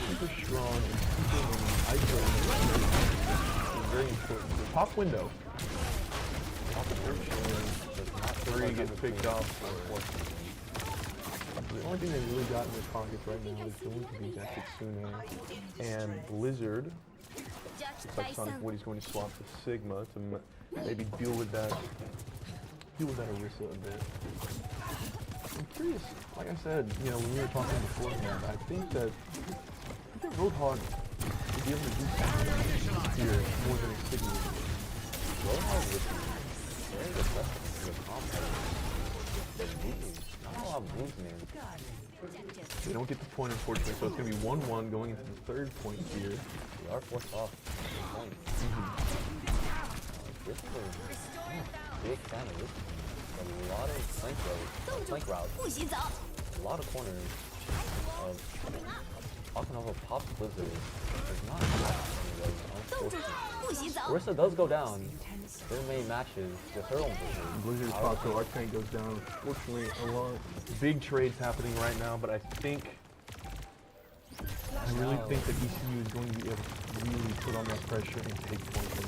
super strong and keeping an isolated is very important. The top window. Top where you get picked off. The only thing they've really got in their pockets right now is going to be that Kitsune and Blizzard. Looks like Sonic Woody's going to swap to Sigma to maybe deal with that Orisa a bit. I'm curious, like I said, you know, when we were talking beforehand, I think that Roadhog would be able to do something here more than ECU. Roadhog would be very aggressive in the combat. They're moving. Not a lot of movement. They don't get the point, unfortunately, so it's going to be 1-1 going into the third point here. We are forced off point. This was big fan of this one. A lot of flank routes, 不许走！ a lot of corners of Okinawa pops Blizzard. There's not enough anyway, 动住！不许走！ Orisa does go down. Their main matches with her own Blizzard. Blizzard's pop, so our tank goes down. Fortunately, a lot big trades happening right now, but I really think that ECU is going to be able to really put on that pressure and take points.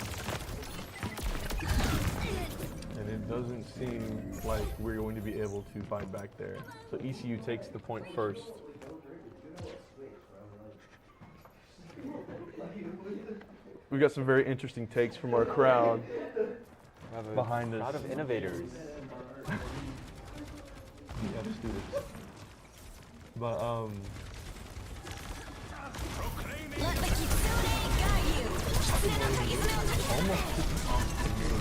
And it doesn't seem like we're going to be able to fight back there. So ECU takes the point first. We got some very interesting takes from our crowd behind us. A lot of innovators. Yeah, students. But Let the Kitsune guide you! almost kicking off the game.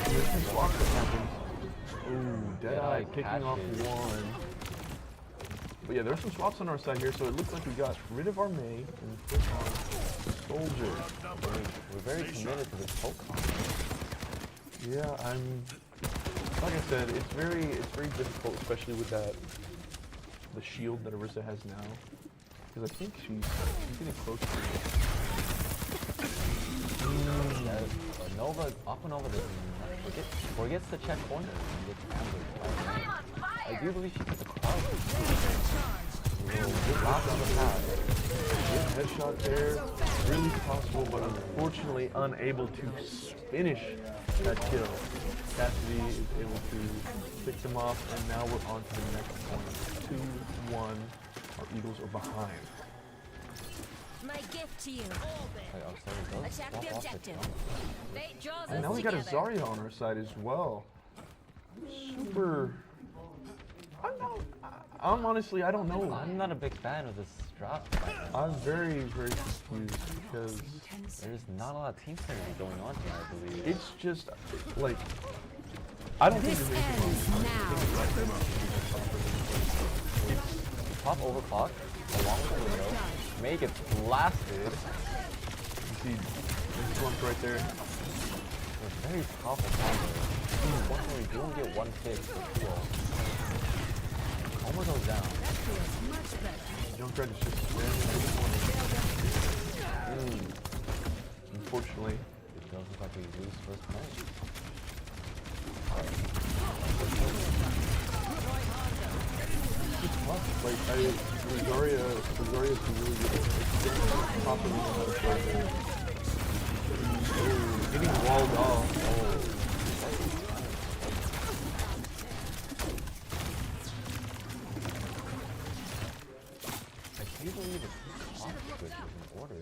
There's some swaps that happens. Ooh, Deadeye kicking off one. But yeah, there's some swaps on our side here, so it looks like we got rid of our Mei and put on Soldier. We're very committed to this poke combo. Yeah, like I said, it's very difficult, especially with the shield that Orisa has now. Because I think she's getting close to it. Nova, Aquanova forgets to check corner and gets ambushed. I do believe she gets a crowd. Good lock on the path. Good headshot there, really possible, but unfortunately unable to finish that kill. Cassidy is able to pick them off, and now we're on to the next point. 2-1. Our Eagles are behind. My gift to you. Attack the objective. Fate draws And us now we got a together. Zarya on our side as well. Super. I'm honestly, I don't know. I'm not a big fan of this drop. I'm very confused because There's not a lot of team synergy going on here, I believe. it's just like I don't think This there's anything ends wrong. now. Top overclock, along with the window. Mei gets blasted. You see, there's one right there. It's a very powerful combo. Unfortunately, we don't get one hit for kill. Almost goes down. Junkrat is just standing in the corner. Unfortunately, It does look like we lose first point. it's tough. Like, Zarya is really good at properly know how to play there. Oh, getting walled off. I do believe it's off switch is in order.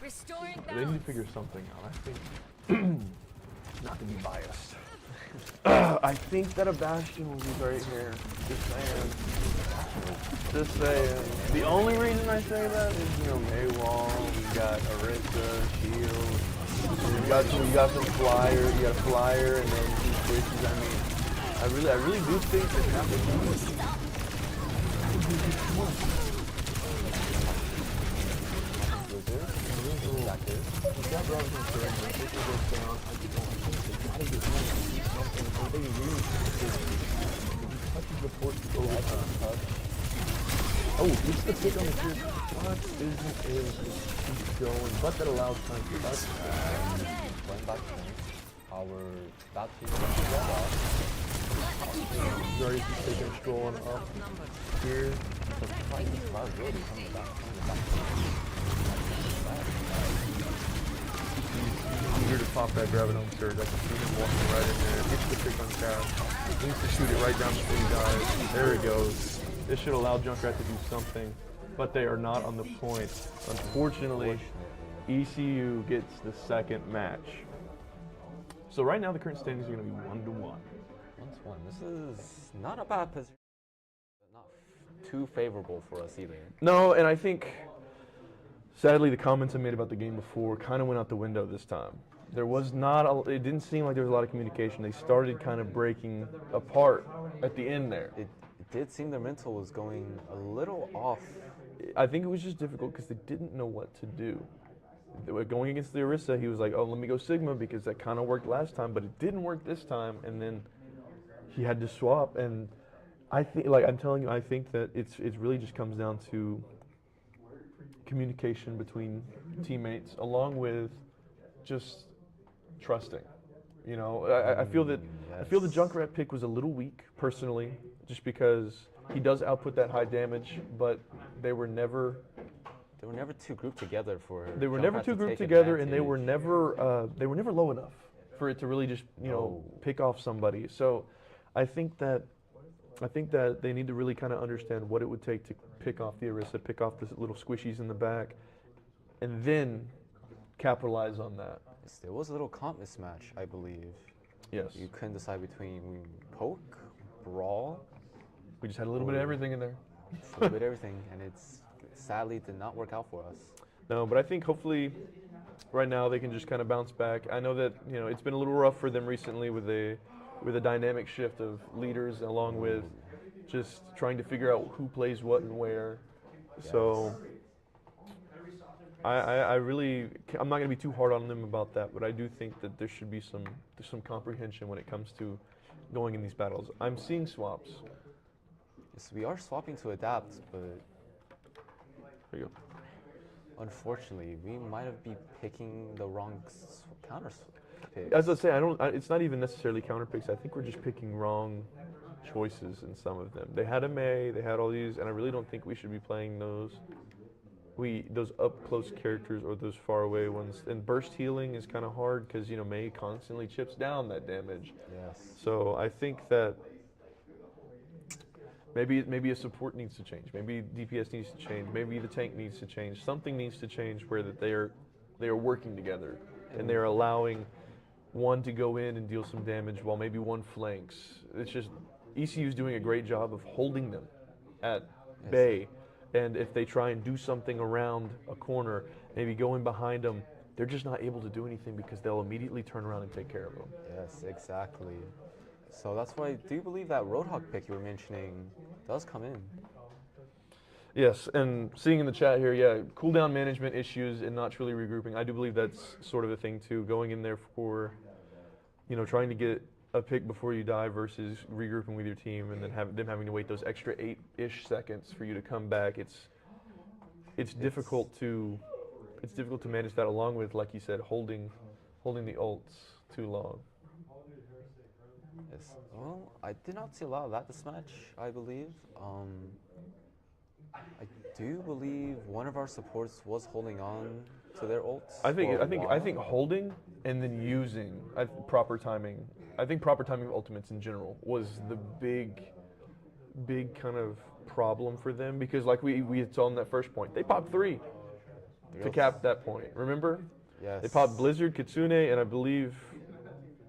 Restoring They need to balance. figure something out. I think, not to be biased, I think that a Bastion will be right here. Just saying. Just saying. The only reason I say that is, you know, Maywall, we got Orisa, Shield, we got some flyer, you got a flyer, and then two switches. I mean, I really do think that not the He's got brothers and sisters, and if it goes down, I just don't think they gotta get one to do something, or they really if he touches the port overtime. Oh, gets the pick on the kid. What isn't able to keep going, but that allows time for us. Going back to our back to Zarya is taking a stroll on up here. the fight is about really coming back. He's eager to pop that Graviton surge. I can see him walking right in there. Gets the pick on Cass. Needs to shoot it right down before he dies. There it goes. This should allow Junkrat to do something, but they are not on the point. Unfortunately, ECU gets the second match. So right now the current standings are going to be 1-1. 1-1. This is not a bad position. But not too favorable for us either. No, and I think, sadly, the comments I made about the game before kind of went out the window this time. There was not, it didn't seem like there was a lot of communication. They started kind of breaking apart at the end there. It did seem their mental was going a little off. I think it was just difficult because they didn't know what to do. They were going against the Orisa, he was like, oh, let me go Sigma because that kind of worked last time, but it didn't work this time, and then he had to swap. And I think, like I'm telling you, I think that it really just comes down to communication between teammates, along with just trusting. You know, I feel that Yes. I feel the Junkrat pick was a little weak personally, just because he does output that high damage, but they were never too grouped together for. they were Junkrat never to too grouped take together, and they advantage. were never low enough for it to really just pick off somebody. So I think that they need to really kind of understand what it would take to pick off the Orisa, pick off the little squishies in the back, and then capitalize on that. Yes, there was a little comp mismatch, I believe. Yes. You couldn't decide between poke, brawl, We just had a little bit of everything in there. a little bit everything, and it's sadly did not work out for us. No, but I think hopefully right now they can just kind of bounce back. I know that, you know, it's been a little rough for them recently with a dynamic shift of leaders, along with just trying to figure out who plays what and where. So I really, I'm not going to be too hard on them about that, but I do think that there should be some comprehension when it comes to going in these battles. I'm seeing swaps. Yes, we are swapping to adapt, but There you go. unfortunately, we might have been picking the wrong counter pick. As I say, it's not even necessarily counter picks. I think we're just picking wrong choices in some of them. They had a Mei, they had all these, and I really don't think we should be playing those up close characters or those far away ones. And burst healing is kind of hard because, you know, Mei constantly chips down that damage. Yes. So I think that maybe a support needs to change. Maybe DPS needs to change. Maybe the tank needs to change. Something needs to change where that they are working together and they are allowing one to go in and deal some damage while maybe one flanks. It's just ECU is doing a great job of holding them at bay. And if they try and do something around a corner, maybe going behind them, they're just not able to do anything because they'll immediately turn around and take care of them. Yes, exactly. So that's why I do believe that Roadhog pick you were mentioning does come in. Yes, and seeing in the chat here, yeah, cooldown management issues and not truly regrouping. I do believe that's sort of a thing too. Going in there for, you know, trying to get a pick before you die versus regrouping with your team and then them having to wait those extra 8-ish seconds for you to come back. It's difficult to manage that, along with, like you said, holding the ults too long. Yes. Well, I did not see a lot of that this match, I believe. I do believe one of our supports was holding on to their ults. I think for a while. holding and then using proper timing. I think proper timing of ultimates in general was the big kind of problem for them, because like we had saw in that first point, they popped 3 to cap that point. Remember? Yes. They popped Blizzard, Kitsune, and I believe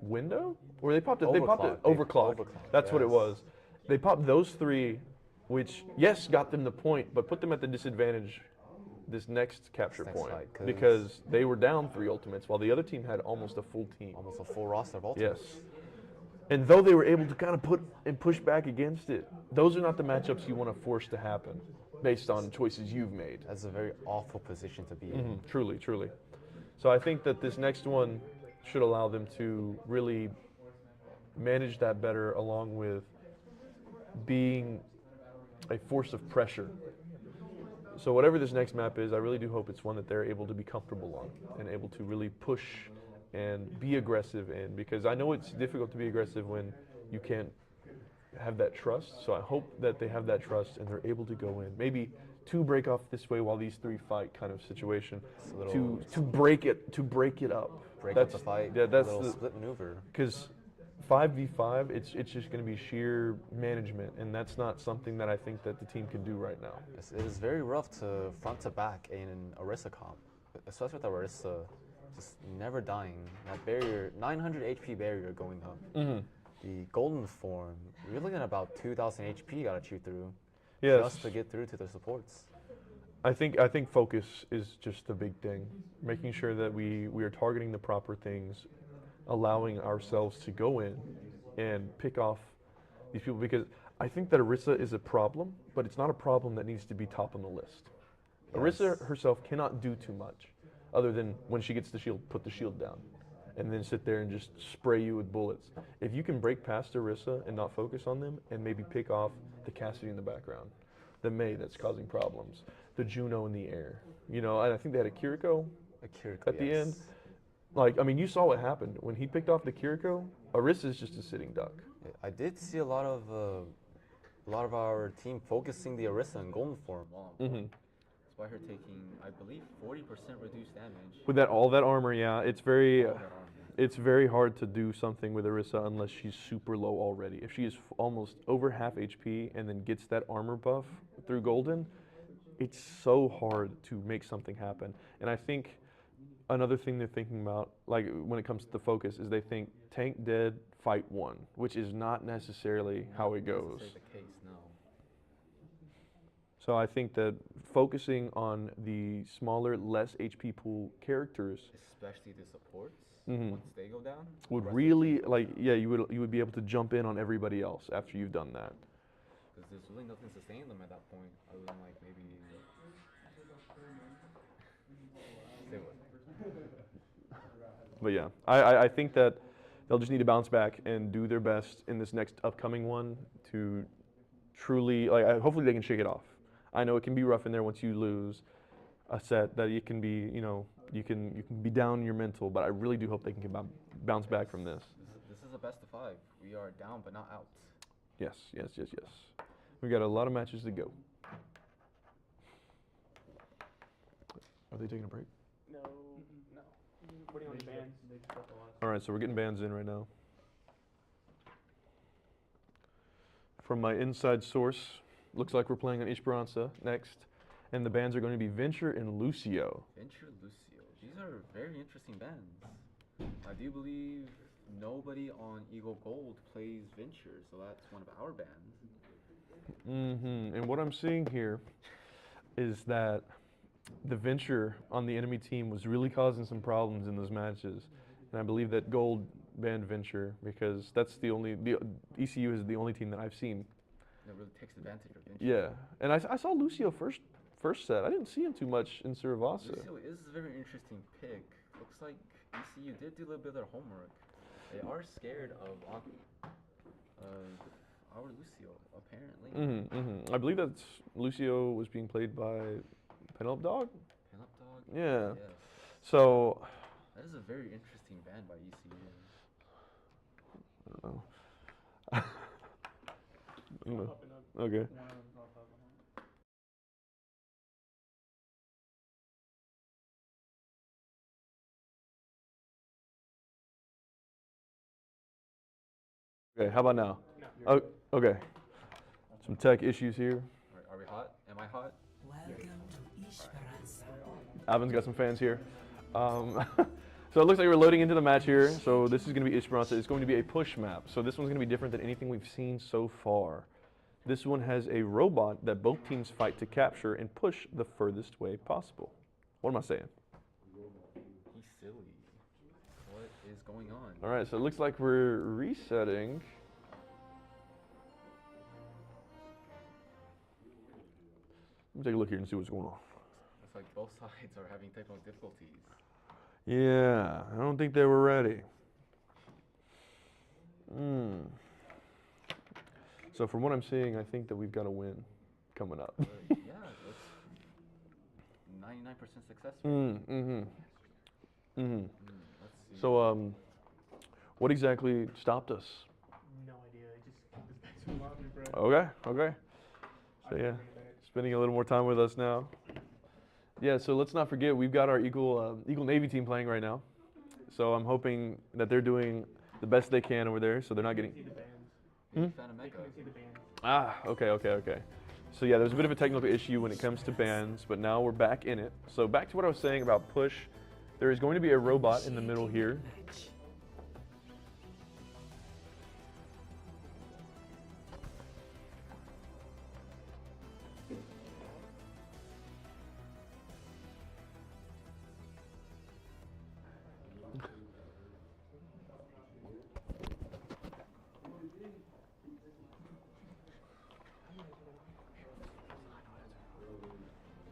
Window? Or they popped it. They popped it. Overclock. That's what it was. They popped those 3, which yes got them the point, but put them at the disadvantage this next capture Next point fight, 'cause because they were down 3 ultimates while the other team had almost a full team. Almost a full roster of ultimates. Yes. And though they were able to kind of put and push back against it, those are not the matchups you want to force to happen based on choices you've made. That's a very awful position to be in. Truly, truly. So I think that this next one should allow them to really manage that better, along with being a force of pressure. So whatever this next map is, I really do hope it's one that they're able to be comfortable on and able to really push and be aggressive in, because I know it's difficult to be aggressive when you can't have that trust. So I hope that they have that trust and they're able to go in. Maybe 2 break off this way while these 3 fight kind of situation to break it up. Break up the fight. Yeah, that's a little the split maneuver. because 5v5, it's just going to be sheer management, and that's not something that I think that the team can do right now. Yes, it is very rough to front to back in an Orisa comp. especially with Arissa, just never dying. That barrier, 900 HP barrier going up. The golden form, you're looking at about 2000 HP gotta chew through Yes. just to get through to the supports. I think focus is just the big thing. Making sure that we are targeting the proper things, allowing ourselves to go in and pick off these people, because I think that Arissa is a problem, but it's not a problem that needs to be top on the list. Arissa herself cannot do too much other than when she gets the shield, put the shield down and then sit there and just spray you with bullets. If you can break past Arissa and not focus on them and maybe pick off the Cassidy in the background, the Mei that's causing problems, the Juno in the air, you know, and I think they had a Kiriko at the end. Like, I mean, you saw what happened. When he picked off the Kiriko, Arissa's just a sitting duck. I did see a lot of our team focusing the Arissa in golden form. Despite her taking, I believe, 40% reduced damage. With all that armor, yeah, it's very All that armor. it's very hard to do something with Arissa unless she's super low already. If she is almost over half HP and then gets that armor buff through golden, it's so hard to make something happen. And I think another thing they're thinking about, like when it comes to the focus, is they think tank dead, fight won, which is not necessarily how it goes. That's the case, no. So I think that focusing on the smaller, less HP pool characters Especially the supports, once they go down. would rest of really, like, yeah, you would be able to jump in on everybody else after you've done that. Because there's really nothing sustaining them at that point, other than like maybe. Say what? But yeah, I think that they'll just need to bounce back and do their best in this next upcoming one to truly, like, hopefully they can shake it off. I know it can be rough in there once you lose a set, that it can be, you know, you can be down in your mental, but I really do hope they can bounce back from this. This is a best of 5. We are down but not out. Yes, yes, yes, yes. We've got a lot of matches to go. Are they taking a break? No, no. Waiting on the bands. All right, so we're getting bands in right now. From my inside source, looks like we're playing on Esperanza next, and the bands are going to be Venture and Lucio. Venture, Lucio. These are very interesting bands. I do believe nobody on Eagle Gold plays Venture, so that's one of our bands. And what I'm seeing here is that the Venture on the enemy team was really causing some problems in those matches. And I believe that Gold banned Venture because that's the ECU is the only team that I've seen. That really takes advantage of Venture. Yeah, and I saw Lucio first set. I didn't see him too much in Suravasa. Lucio is a very interesting pick. Looks like ECU did do a little bit of their homework. They are scared of our Lucio, apparently. I believe that Lucio was being played by Penelope Dog. Penup Dog? Yeah. Yes. So. That is a very interesting band by ECU. I don't know. Okay. Okay, how about now? Oh, okay. Some tech issues here. Are we hot? Am I hot? Alvin's got some fans here. So it looks like we're loading into the match here. So this is going to be Esperanza. It's going to be a push map. So this one's going to be different than anything we've seen so far. This one has a robot that both teams fight to capture and push the furthest way possible. What am I saying? He's silly. What is going on? All right, so it looks like we're resetting. Let me take a look here and see what's going on. It's like both sides are having technical difficulties. Yeah, I don't think they were ready. So from what I'm seeing, I think that we've got a win coming up. Yeah, that's 99% success rate. Let's see. So, what exactly stopped us? No idea. It just was back to lobby, bro. Okay. So yeah, spending a little more time with us now. Yeah, so let's not forget we've got our Eagle Navy team playing right now. So I'm hoping that they're doing the best they can over there, so they're not getting. See the bands. Big fan of Mecca. Couldn't see the bands. Ah, okay. So yeah, there's a bit of a technical issue when it comes to bans, but now we're back in it. So back to what I was saying about push, there is going to be a robot in the middle here.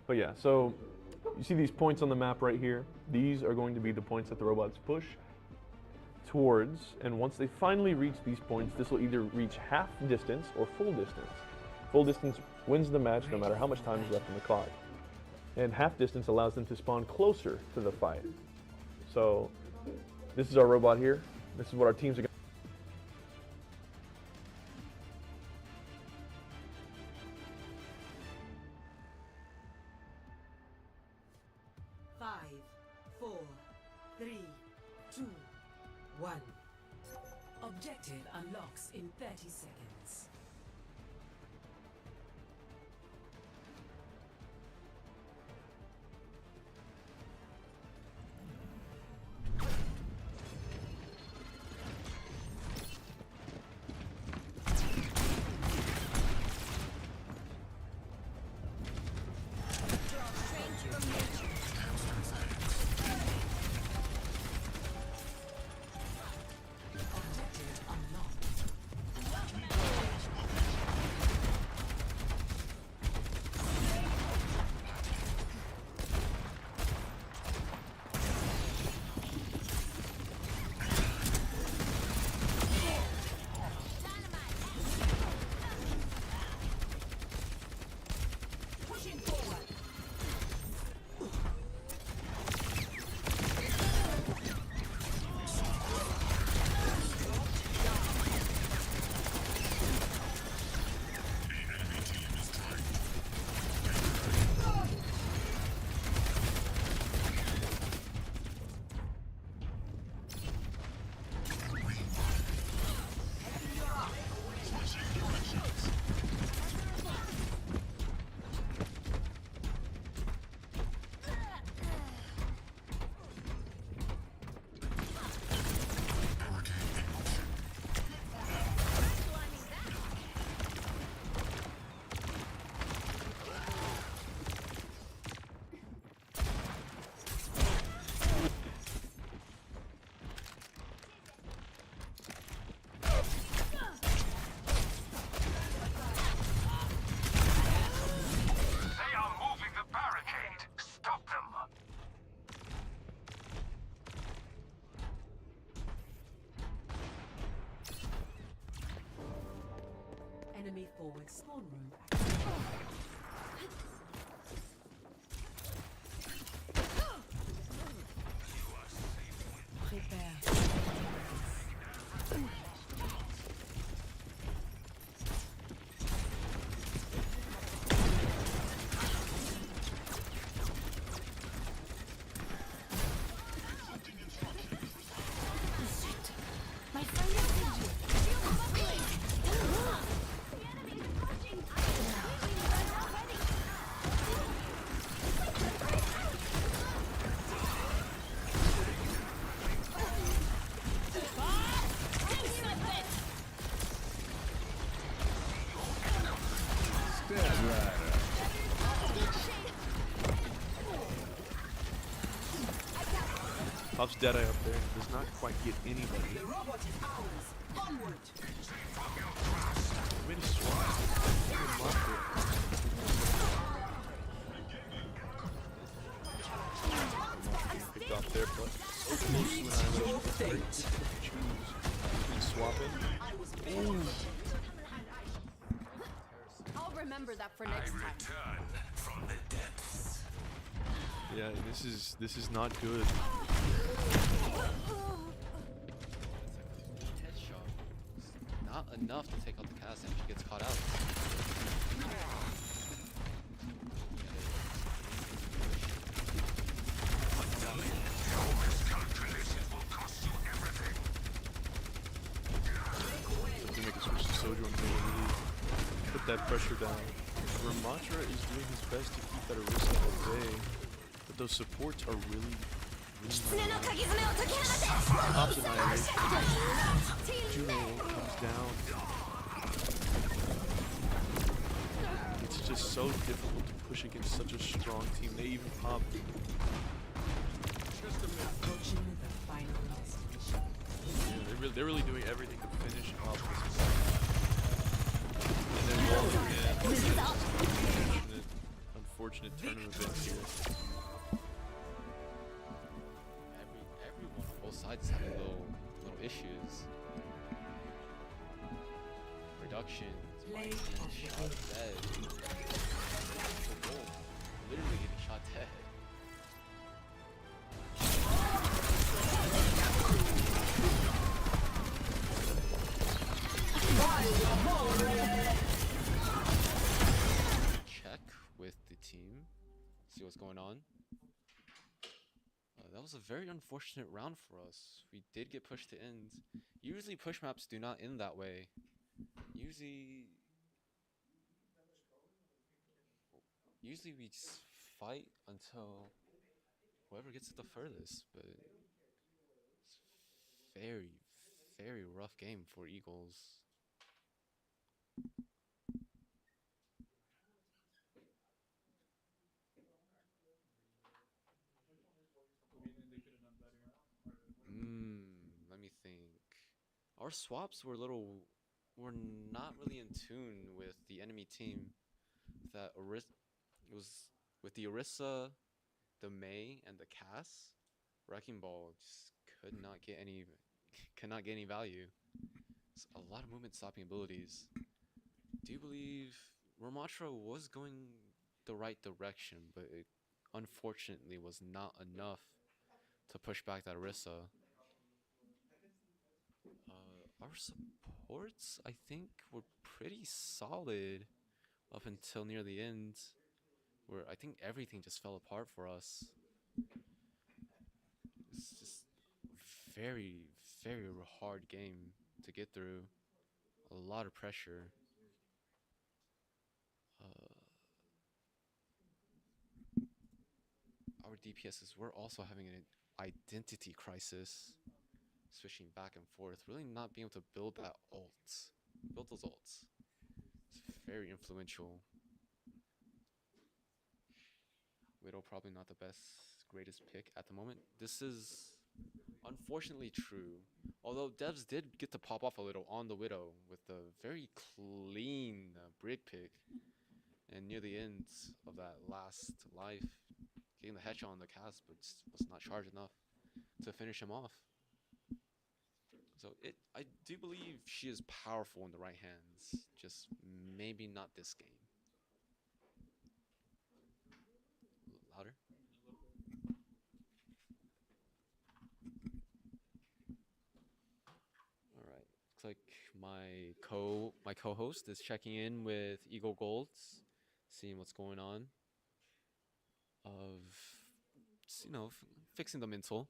But yeah, so you see these points on the map right here. These are going to be the points that the robots push towards, and once they finally reach these points, this will either reach half distance or full distance. Full distance wins the match no matter how much time is left in the clock. And half distance allows them to spawn closer to the fight. So this is our robot here. This is what our teams are going to 5, 4, 3, 2, 1. Objective unlocks in 30 seconds. Enemy forward spawn room. Prepare. My friend is injured. Shield buckling. The enemy is approaching. Already. Puff's Deadeye up there. Does not quite get anybody. The robot is ours. Onward. Way to swat. Good luck there. Picked off their butt. So close when I was choose swapping. Ooh. I'll remember that for next time. Yeah, this is not good. Headshot. Not enough to take out the cast, and she gets caught out. To make a switch to Sojourn, really put that pressure down. Ramatra is doing his best to keep that Orisa at bay, but those supports are really, really not Ops annihilation. Juno comes down. It's just so difficult to push against such a strong team. They even pop. Approaching the final destination. Yeah, they're really doing everything to finish off this match. And then Wall again. Unfortunate turn of events here. Everyone on both sides is having little issues. Reductions, Play getting of the shot game. dead. Oh, literally getting shot dead. Check with the team. See what's going on. That was a very unfortunate round for us. We did get pushed to end. Usually push maps do not end that way. Usually we just fight until whoever gets it the furthest, but it's very, very rough game for Eagles. Let me think. Our swaps were were not really in tune with the enemy team. That it was with the Orisa, the Mei, and the Cass. Wrecking Ball just cannot get any value. It's a lot of movement stopping abilities. Do you believe Ramatra was going the right direction, but it unfortunately was not enough to push back that Orisa? Our supports, I think, were pretty solid up until near the end, where I think everything just fell apart for us. It's just very, very hard game to get through. A lot of pressure. Our DPSs were also having an identity crisis, switching back and forth, really not being able to build those ults. It's very influential. Widow probably not the greatest pick at the moment. This is unfortunately true. Although devs did get to pop off a little on the Widow with a very clean brig pick. And near the end of that last life, getting the headshot on the cast, but just was not charged enough to finish him off. So I do believe she is powerful in the right hands, just maybe not this game. A little louder. All right. Looks like my co-host is checking in with Eagle Golds, seeing what's going on. Fixing the mental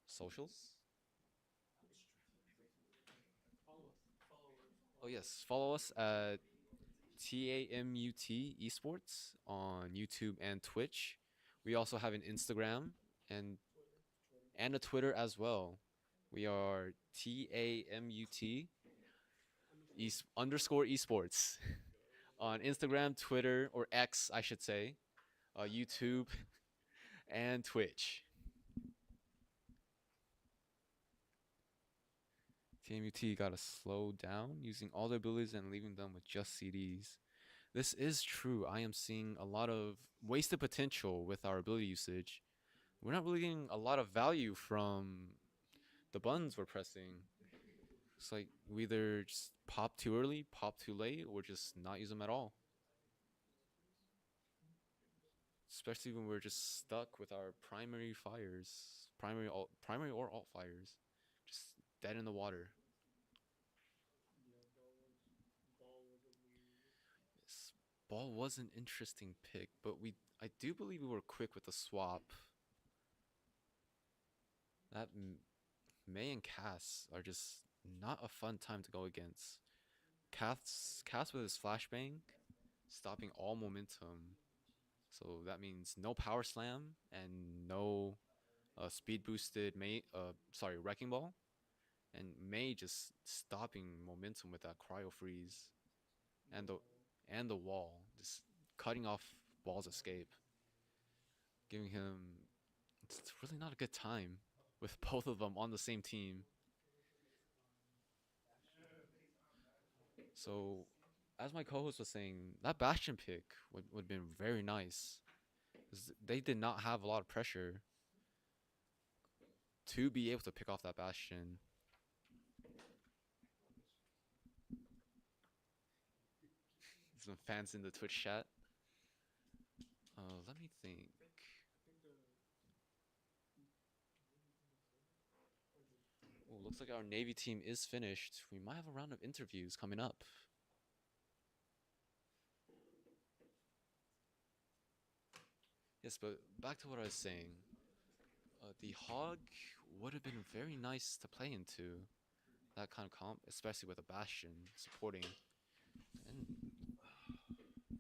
socials. Oh yes, follow us at TAMUT Esports on YouTube and Twitch. We also have an Instagram and a Twitter as well. We are TAMUT underscore esports on Instagram, Twitter, or X, I should say, YouTube, and Twitch. TMUT gotta slow down, using all their abilities and leaving them with just CDs. This is true. I am seeing a lot of wasted potential with our ability usage. We're not really getting a lot of value from the buttons we're pressing. It's like we either just pop too early, pop too late, or just not use them at all. Especially when we're just stuck with our primary fires, primary or alt fires, just dead in the water. Yes, Ball was an interesting pick, but I do believe we were quick with the swap. That Mei and Cass are just not a fun time to go against. Cast with his flashbang, stopping all momentum. So that means no power slam and no speed boosted wrecking ball, and May just stopping momentum with that cryo freeze, and the wall, just cutting off ball's escape, giving him. It's really not a good time with both of them on the same team. So, as my co-host was saying, that Bastion pick would have been very nice, 'cause they did not have a lot of pressure to be able to pick off that Bastion. Some fans in the Twitch chat. Let me think. Oh, looks like our Navy team is finished. We might have a round of interviews coming up. Yes, but back to what I was saying. The Hog would have been very nice to play into that kind of comp, especially with a Bastion supporting. And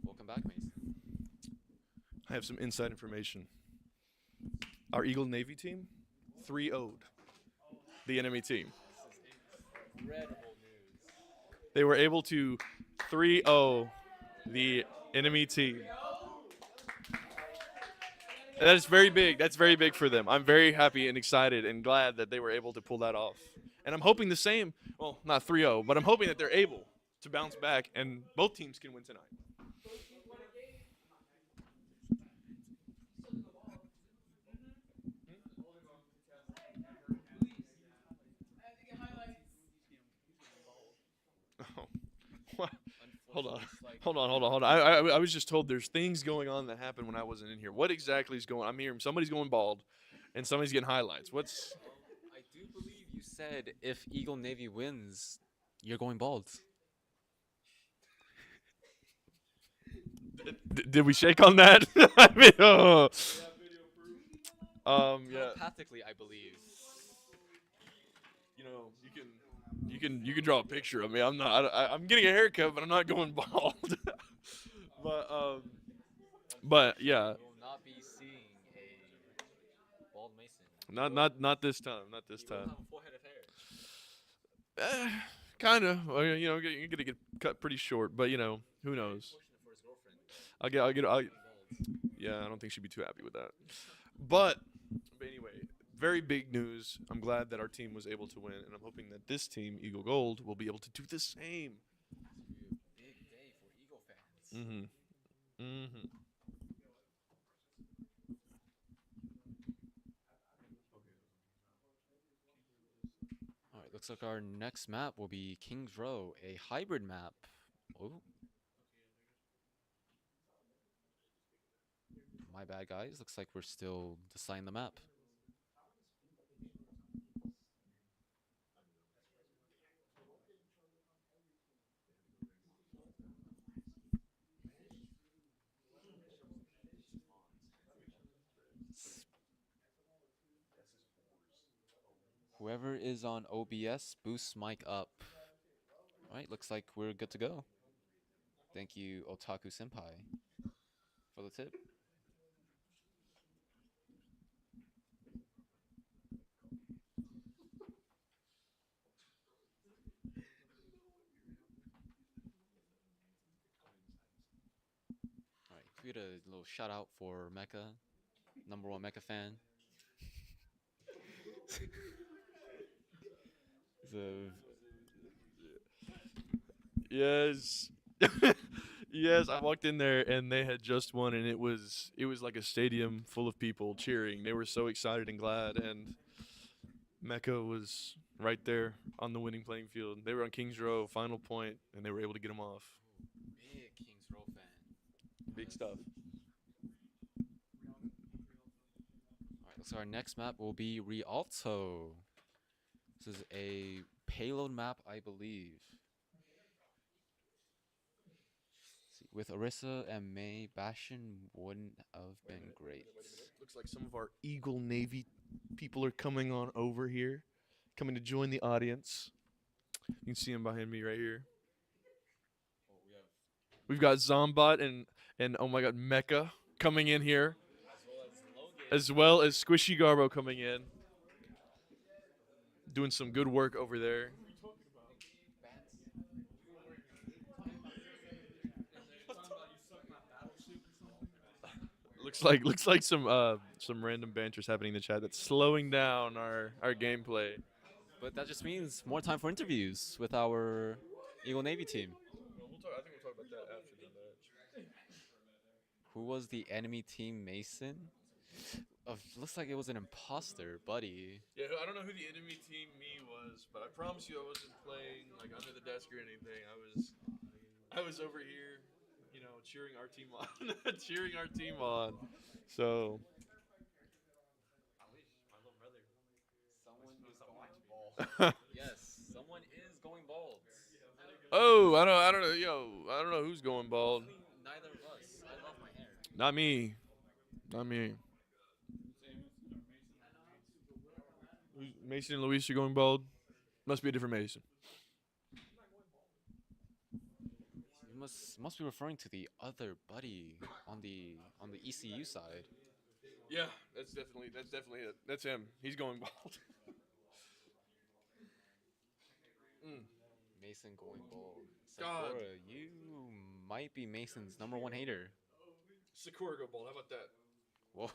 welcome back, Mason. I have some inside information. Our Eagle Navy team 3-0'd the enemy team. Incredible news. They were able to 3-0 the enemy team. And that is very big. That's very big for them. I'm very happy and excited and glad that they were able to pull that off. And I'm hoping the same, well, not 3-0, but I'm hoping that they're able to bounce back and both teams can win tonight. Oh, what? Hold on. I was just told there's things going on that happened when I wasn't in here. What exactly is going on? I'm hearing somebody's going bald and somebody's getting highlights. What's... I do believe you said if Eagle Navy wins, you're going bald. Did we shake on that? I mean, yeah. Telepathically, I believe. You know, you can draw a picture of me. I'm not. I'm getting a haircut, but I'm not going bald. But yeah. You will not be seeing a bald Mason. Not this time. Not this You will time. have a full head of hair. Kind of. You know, you're gonna get cut pretty short, but you know, who knows? Fortunate for his girlfriend. Yeah, I don't think she'd be too happy with that. But anyway, very big news. I'm glad that our team was able to win, and I'm hoping that this team, Eagle Gold, will be able to do the same. Big day for Eagle fans. All right, looks like our next map will be Kings Row, a hybrid map. Oh. My bad, guys. Looks like we're still deciding the map. Whoever is on OBS, boost mic up. Alright, looks like we're good to go. Thank you, Otaku Senpai, for the tip. Alright, can we get a little shout out for Mecha, #1 Mecha fan? Yes. Yes, I walked in there and they had just won, and it was like a stadium full of people cheering. They were so excited and glad, and Mecca was right there on the winning playing field. They were on Kings Row, final point, and they were able to get them off. Big Kings Row fan. Big stuff. Alright, so our next map will be Rialto. This is a payload map, I believe. With Orisa and May, Bastion wouldn't have been great. Looks like some of our Eagle Navy people are coming on over here, coming to join the audience. You can see them behind me right here. We've got Zombot and oh my god, Mecha coming in here, as well as Squishy Garbo coming in, doing some good work over there. Looks like some random banter's happening in the chat that's slowing down our gameplay. But that just means more time for interviews with our Eagle Navy team. I think we'll talk about that after the match. Who was the enemy team, Mason? Looks like it was an imposter, buddy. Yeah, I don't know who the enemy team me was, but I promise you I wasn't playing like under the desk or anything. I was over here, you know, cheering our team on, cheering our team on. So Yes, someone is going bald. oh, I don't know, I don't know who's going bald. Neither of us. I love my hair. Not me, not me. Mason and Luis are going bald. Must be a different Mason. You must be referring to the other buddy on the ECU side. Yeah, that's definitely it. That's him. He's going bald. Mason going bald. God. Sakura, you might be Mason's #1 hater. Sakura go bald. How about that? Whoa.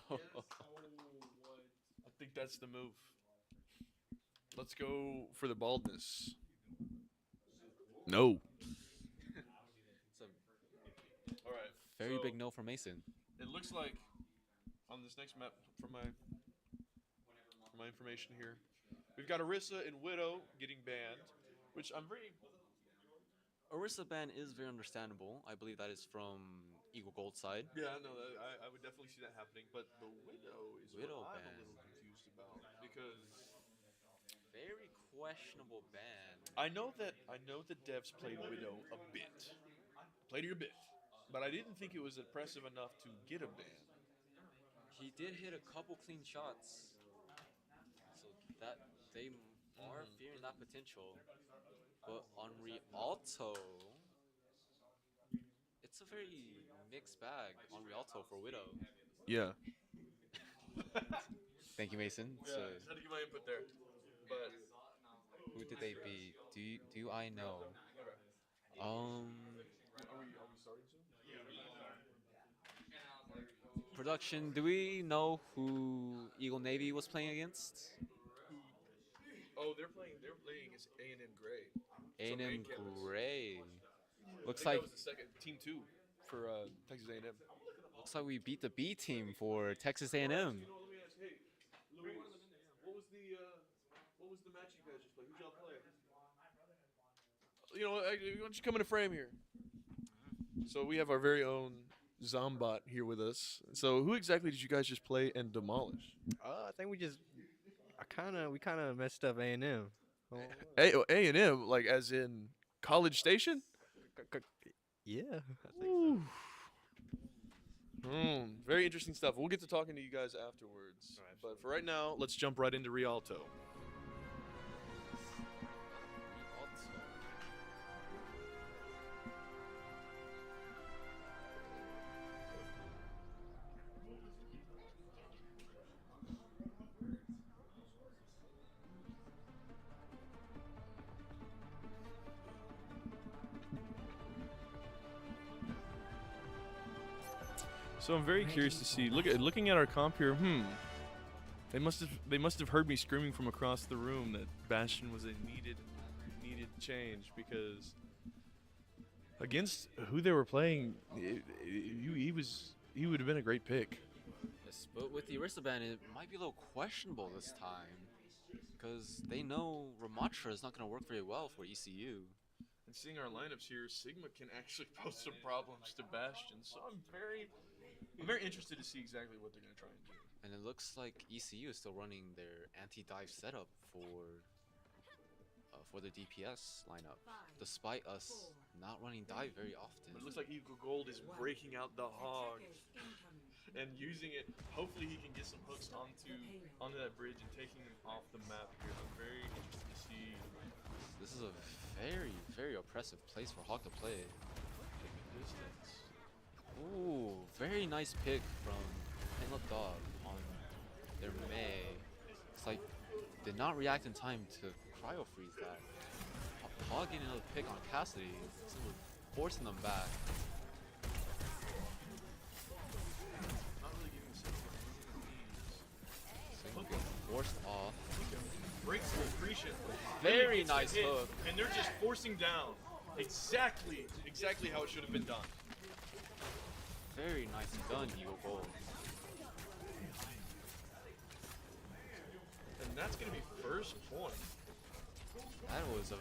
I think that's the move. Let's go for the baldness. No. It's a All right. very so big no for Mason. It looks like on this next map, from my information here, we've got Orisa and Widow getting banned, which I'm very. Orisa ban is very understandable. I believe that is from Eagle Gold side. Yeah, no, I would definitely see that happening, but the Widow is Widow what I'm ban. a little confused about because. Very questionable ban. I know that devs played Widow a bit. Played her a bit. But I didn't think it was impressive enough to get a ban. He did hit a couple clean shots. So that they are fearing that potential. But on Rialto, it's a very mixed bag on Rialto for Widow. Yeah. Thank you, Mason. So Just had to give my input there. But who did they beat? Do I know? are we starting soon? Production, do we know who Eagle Navy was playing against? Oh, they're playing against A&M Gray. A&M Gray. Looks I think like that was the second team 2 for Texas A&M. looks like we beat the B team for Texas A&M. You know, let me ask, hey, Luis, what was the match you guys just played? Who'd y'all play? You know, why don't you come in a frame here? So we have our very own Zombot here with us. So who exactly did you guys just play and demolish? I think we kind of messed up A&M. A&M, like as in College Station? Yeah, I think so. Very interesting stuff. We'll get to talking to you guys afterwards. But for right now, let's jump right into Rialto. So I'm very curious to see. Looking at our comp here. They must have heard me screaming from across the room that Bastion was a needed change, because against who they were playing, he would have been a great pick. Yes, but with the Orisa ban, it might be a little questionable this time, because they know Ramatra is not going to work very well for ECU. And seeing our lineups here, Sigma can actually pose some problems to Bastion. So I'm very interested to see exactly what they're going to try and do. And it looks like ECU is still running their anti-dive setup for the DPS lineup, despite us not running dive very often. But it looks like Eagle Gold is breaking out the hog and using it. Hopefully he can get some hooks onto that bridge and taking them off the map here. I'm very interested to see. This is a very, very oppressive place for Hawk to play. distance. Ooh, very nice pick from Penlock Dog on their May. It's like did not react in time to cryo freeze that. Hog getting another pick on Cassidy, so we're forcing them back. Not really giving Sigma Sigma gets forced off. breaks the accretion. Very Then it nice gets hit, hook. And they're just forcing down. Exactly how it should have been done. Very nice done, Eagle Gold. And that's gonna be first point. That was a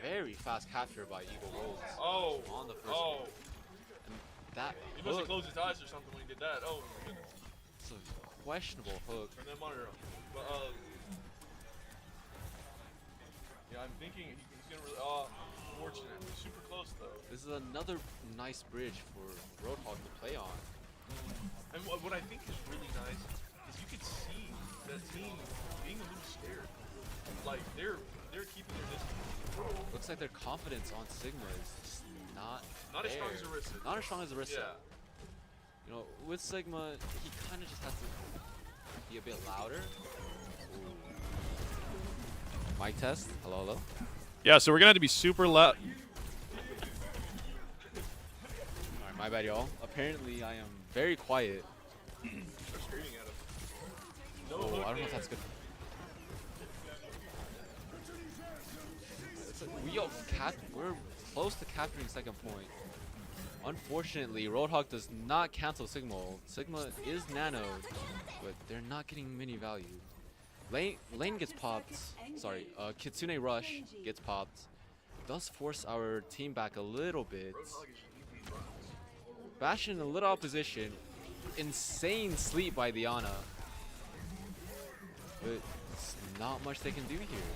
very fast capture by Eagle Gold. Oh, On the first oh. one. And that He must have hook, closed his eyes or something when he did that. Oh my goodness. it's a questionable hook. Turn that monitor on. But yeah, I'm thinking he's gonna really. Fortunate. Super close though. This is another nice bridge for Roadhog to play on. And what I think is really nice is you could see that team being a little scared. Like they're keeping their distance. Looks like their confidence on Sigma is just not As strong there. as Arissa. Not as strong as Arissa. Yeah. You know, with Sigma, he kind of just has to be a bit louder. Ooh. Mic test. Hello, hello. Yeah, so we're gonna have to be super loud. Alright, my bad, y'all. Apparently, I am very quiet. They're screaming at us. No Oh, hook I don't know if there. that's good. We're close to capturing second point. Unfortunately, Roadhog does not cancel Sigma. Sigma is nanoed, but they're not getting mini value. Lane gets popped. Sorry, Kitsune Rush gets popped. Does force our team back a little bit. Bastion in a little opposition. Insane sleep by Diana. But it's not much they can do here.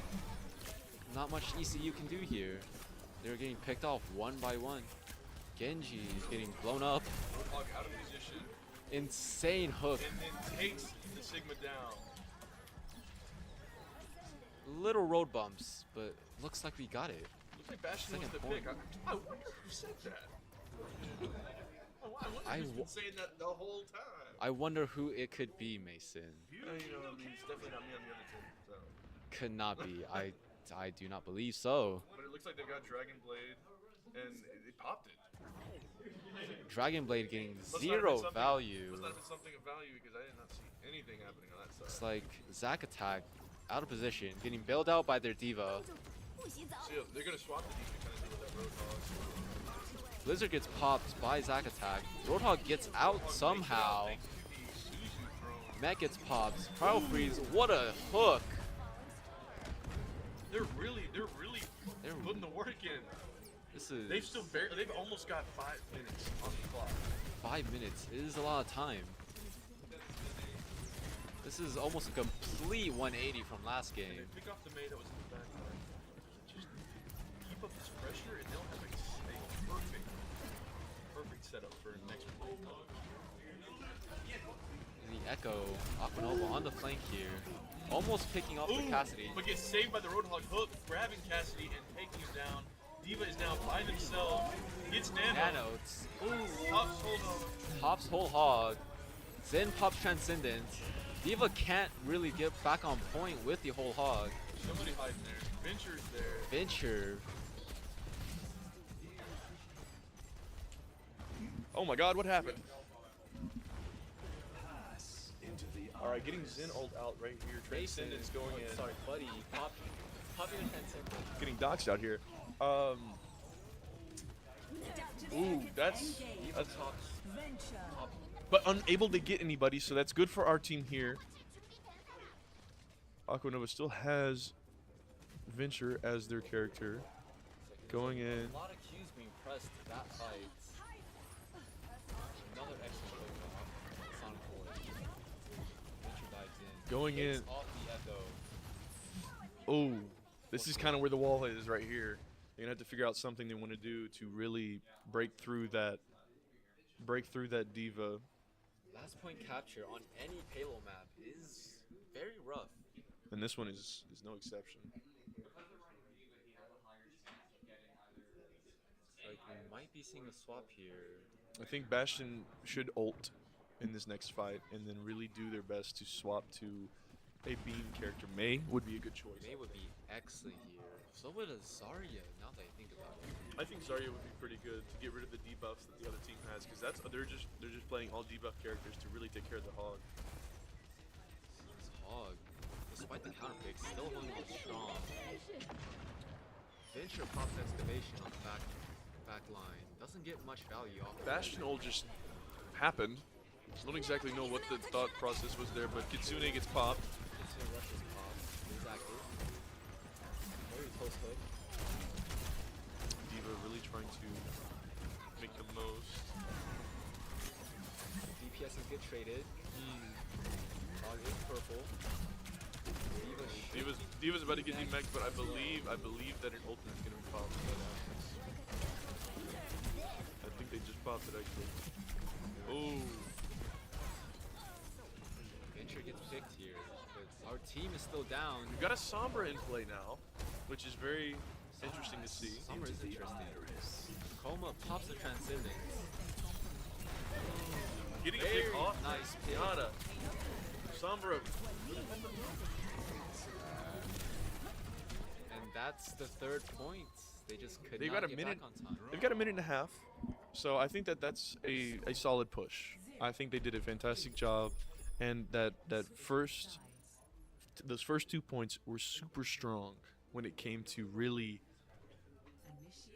Not much ECU can do here. They're getting picked off one by one. Genji is getting blown up. Roadhog out of position Insane hook. and then takes the Sigma down. Little road bumps, but looks like we got it. Looks like Bastion was Second the point. pick. I wonder who said that. I wonder who's been saying that the whole time. I wonder who it could be, Mason. You know, it's definitely not me on the other team. So. Could not be. I do not believe so. But it looks like they've got Dragon Blade, and they popped it. Dragon Blade getting Must not have been zero something- value. Must not have been something of value because I did not see anything happening on that side. It's like Zack attack out of position, getting bailed out by their diva. See, they're gonna swap the defense kind of deal with that Roadhog. Blizzard gets popped by Zack attack. Roadhog gets out somehow. Thanks to the Suzu throne. Met gets popped. Cryo freeze. What a hook! They're really They're- putting the work in. This is They've almost got 5 minutes on the clock. 5 minutes. It is a lot of time. This is almost a complete 180 from last They game. pick off the May that was in the back line. Just keep up this pressure and they'll have a perfect setup for next week. The Echo, Aquanova on the flank here. Almost picking up the Cassidy. But gets saved by the Roadhog hook, grabbing Cassidy and taking him down. Diva is now by themselves. Gets Nano. It's Pops hold on. Pops whole hog. Zen pops Transcendent. Diva can't really get back on point with the whole hog. Somebody hiding there. Venture's there. Venture. Oh my god, what happened? Alright, getting Zen ult out right here. Transcendent's going in. Sorry, buddy. Popping the Transcendent. Getting doxed out here. Ooh, that's but unable to get anybody, so that's good for our team here. Aquanova still has Venture as their character. Going in. A lot of Qs being pressed that fight. Another extra hook off. Sonic Boy. Venture dives in. Going in. Takes off the Echo. Oh, this is kind of where the wall is right here. They're gonna have to figure out something they want to do to really break through that diva. Last point capture on any payload map is very rough. And this one is no exception. Like might be seeing a swap here. I think Bastion should ult in this next fight and then really do their best to swap to a beam character. May would be a good choice. May would be excellent here. So would a Zarya, now that I think about it. I think Zarya would be pretty good to get rid of the debuffs that the other team has, because they're just playing all debuff characters to really take care of the hog. This Hog, despite the counter pick, still holding on strong. Venture pops excavation on the back line. Doesn't get much value off of Bastion ult just happened. I don't exactly know what the thought process was there, but Kitsune gets popped. Kitsune rushes pop. Exactly. Very close hook. Diva really trying to make the most. DPSs get traded. Hog is purple. Diva's about to get demexed, but I believe that an ult is gonna be popped. I think they just popped it actually. Oh. Venture gets picked here, but our team is still down. We've got a Sombra in play now, which is very interesting to see. Sombra is interesting. Coma pops the Transcendence. Getting a pick off. Nice pick. Yada. Sombra. And that's the third point. They just could They've not got a get minute. back on time. They've got a minute and a half, so I think that's a solid push. I think they did a fantastic job, and those first 2 points were super strong when it came to really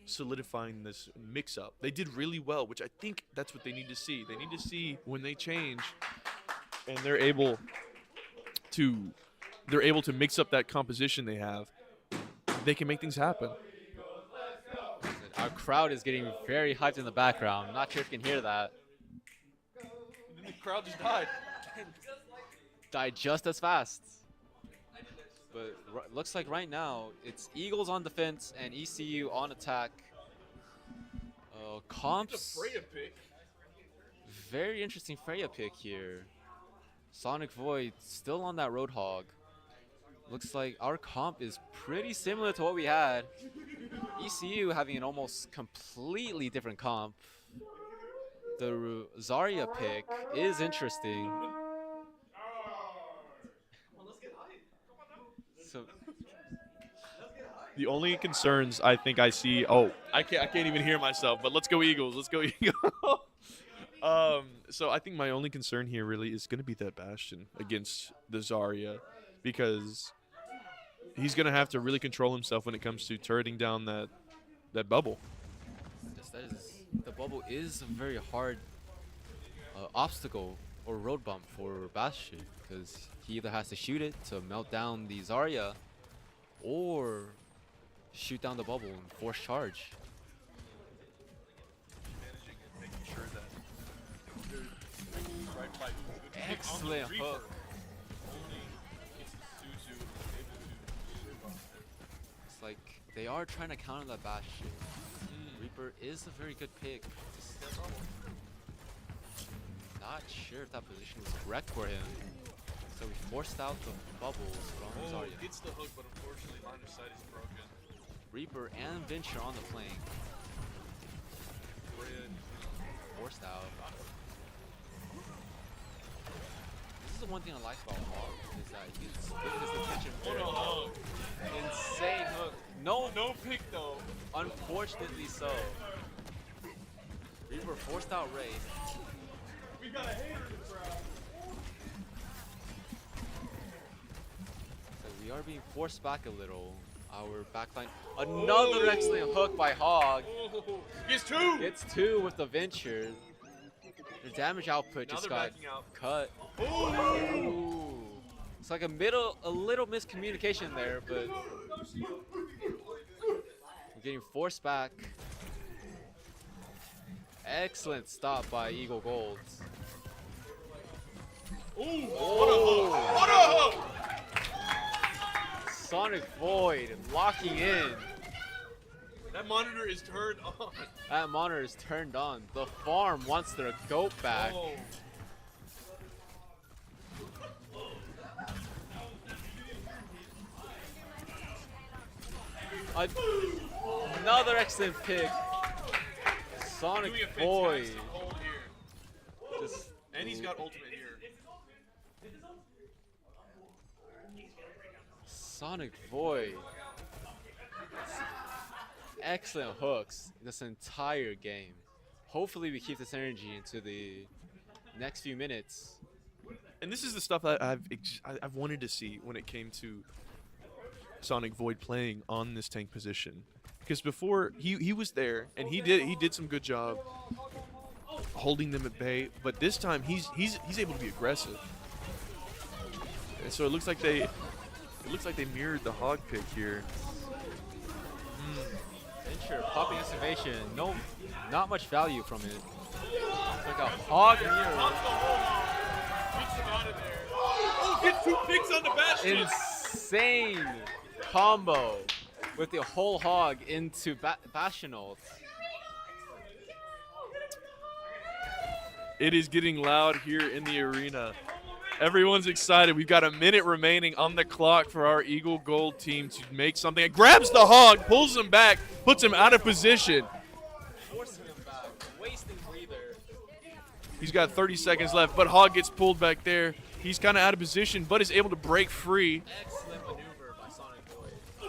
solidifying this mix-up. They did really well, which I think that's what they need to see. They need to see when they change, and they're able to mix up that composition they have. They can make things happen. Our crowd is getting very hyped in the background. I'm not sure if you can hear that. The crowd just died. Died just as fast. But looks like right now it's Eagles on defense and ECU on attack. Comps. Freya pick. Very interesting Freya pick here. Sonic Void still on that Roadhog. Looks like our comp is pretty similar to what we had. ECU having an almost completely different comp. The Zarya pick is interesting. So The only concerns I think I see. Oh, I can't even hear myself. But let's go Eagles. Let's go Eagles. So I think my only concern here really is going to be that Bastion against the Zarya, because he's going to have to really control himself when it comes to turreting down that bubble. yes, the bubble is a very hard obstacle or road bump for Bastion, because he either has to shoot it to melt down the Zarya or shoot down the bubble and force charge. Managing and making sure that they're making the right fight. Excellent hook. It's like they are trying to counter that Bastion. Reaper is a very good pick. Not sure if that position was correct for him. So we forced out the bubbles from Zarya. It's the hook, but unfortunately line of sight is broken. Reaper and Venture on the flank. Forced out. This is the one thing I like about Hog, is that he can split his attention very well. Insane hook. No pick though. Unfortunately so. Reaper forced out Wraith. We got a hater in the crowd. So we are being forced back a little. Our backline. Another excellent hook by Hog. Gets two. Gets two with the Venture. The damage output Now just they're got backing out. cut. Ooh. It's like a little miscommunication there, but we're getting forced back. Excellent stop by Eagle Golds. Ooh, what a hook! What a hook! Sonic Void locking in. That monitor is turned on. That monitor is turned on. The farm wants their goat back. Oh. Another excellent pick. Sonic doing a Boy. fantastic hold here. Just And he's got ultimate here. Sonic Boy. Excellent hooks this entire game. Hopefully we keep this energy into the next few minutes. And this is the stuff that I've wanted to see when it came to Sonic Void playing on this tank position. Because before he was there and he did some good job holding them at bay, but this time he's able to be aggressive. And so it looks like they mirrored the hog pick here. Venture popping excavation. No, not much value from it. It's like a hog mirror. Oh, get 2 picks on the Bastion! Insane combo with the whole hog into Bastion ult. It is getting loud here in the arena. Everyone's excited. We've got a minute remaining on the clock for our Eagle Gold team to make something. It grabs the hog, pulls him back, puts him out of position. Forcing him back, wasting breather. He's got 30 seconds left, but hog gets pulled back there. He's kind of out of position, but is able to break free. Excellent maneuver by Sonic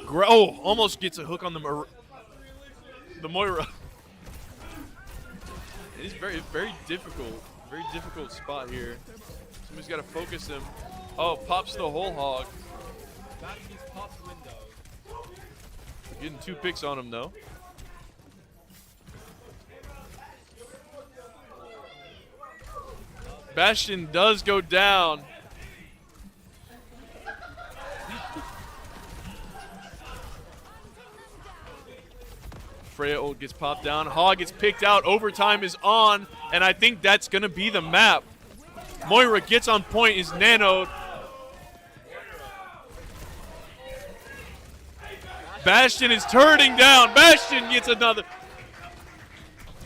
Boy. Almost gets a hook on the Moira. It is very difficult spot here. Somebody's got to focus him. Oh, pops the whole hog. Bastion's popped window. Getting 2 picks on him though. Bastion does go down. Freya ult gets popped down. Hog gets picked out. Overtime is on, and I think that's going to be the map. Moira gets on point, is nanoed. Bastion is turning down. Bastion gets another.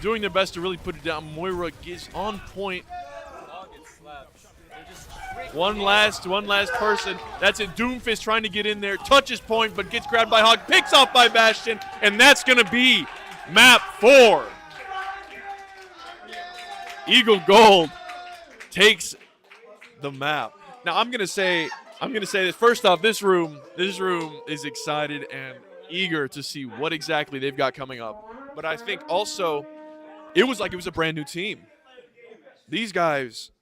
Doing their best to really put it down. Moira gets on point. Hog gets slapped. They're just tricky. One last person. That's it. Doomfist trying to get in there. Touches point, but gets grabbed by Hog. Picks off by Bastion, and that's going to be map 4. Eagle Gold takes the map. Now I'm gonna say this. First off, this room is excited and eager to see what exactly they've got coming up. But I think also it was a brand new team. These guys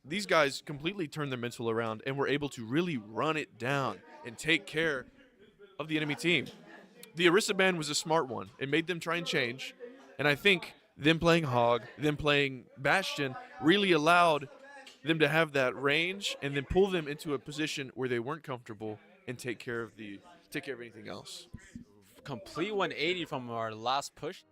completely turned their mental around and were able to really run it down and take care of the enemy team. The Orisa ban was a smart one. It made them try and change, and I think them playing Hog, them playing Bastion really allowed them to have that range and then pull them into a position where they weren't comfortable and take care of anything else. Complete 180 from our last push.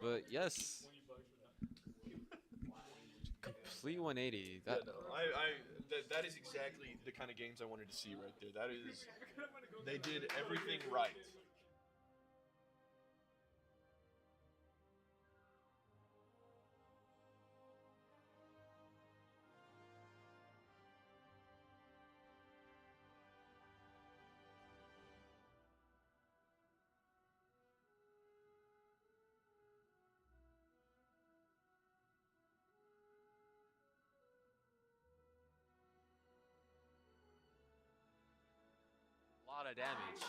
But yes, complete 180. That That is exactly the kind of games I wanted to see right there. They did everything right. lot of damage.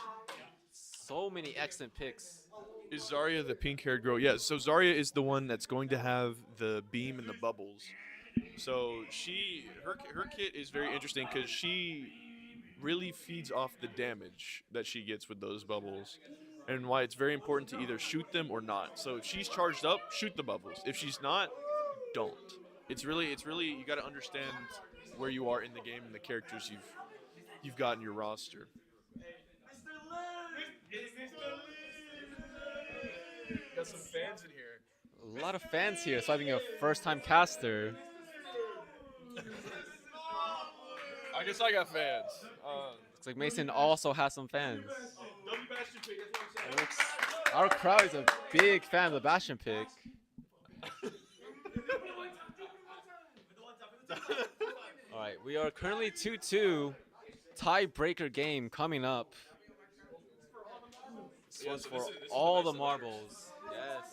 So many excellent picks. Is Zarya the pink-haired girl? Yeah, so Zarya is the one that's going to have the beam and the bubbles. So her kit is very interesting because she really feeds off the damage that she gets with those bubbles, and why it's very important to either shoot them or not. So if she's charged up, shoot the bubbles. If she's not, don't. It's really you got to understand where you are in the game and the characters you've got in your roster. Got some fans in here. A lot of fans here, so having a first-time caster. I guess I got fans. Looks like Mason also has some fans. W Bastion pick, that's what I'm It looks, our crowd is a big fan of the Bastion pick. All right, we are currently 2-2. Tiebreaker game coming up. This one's for this is all the the best of letters. marbles. Yes.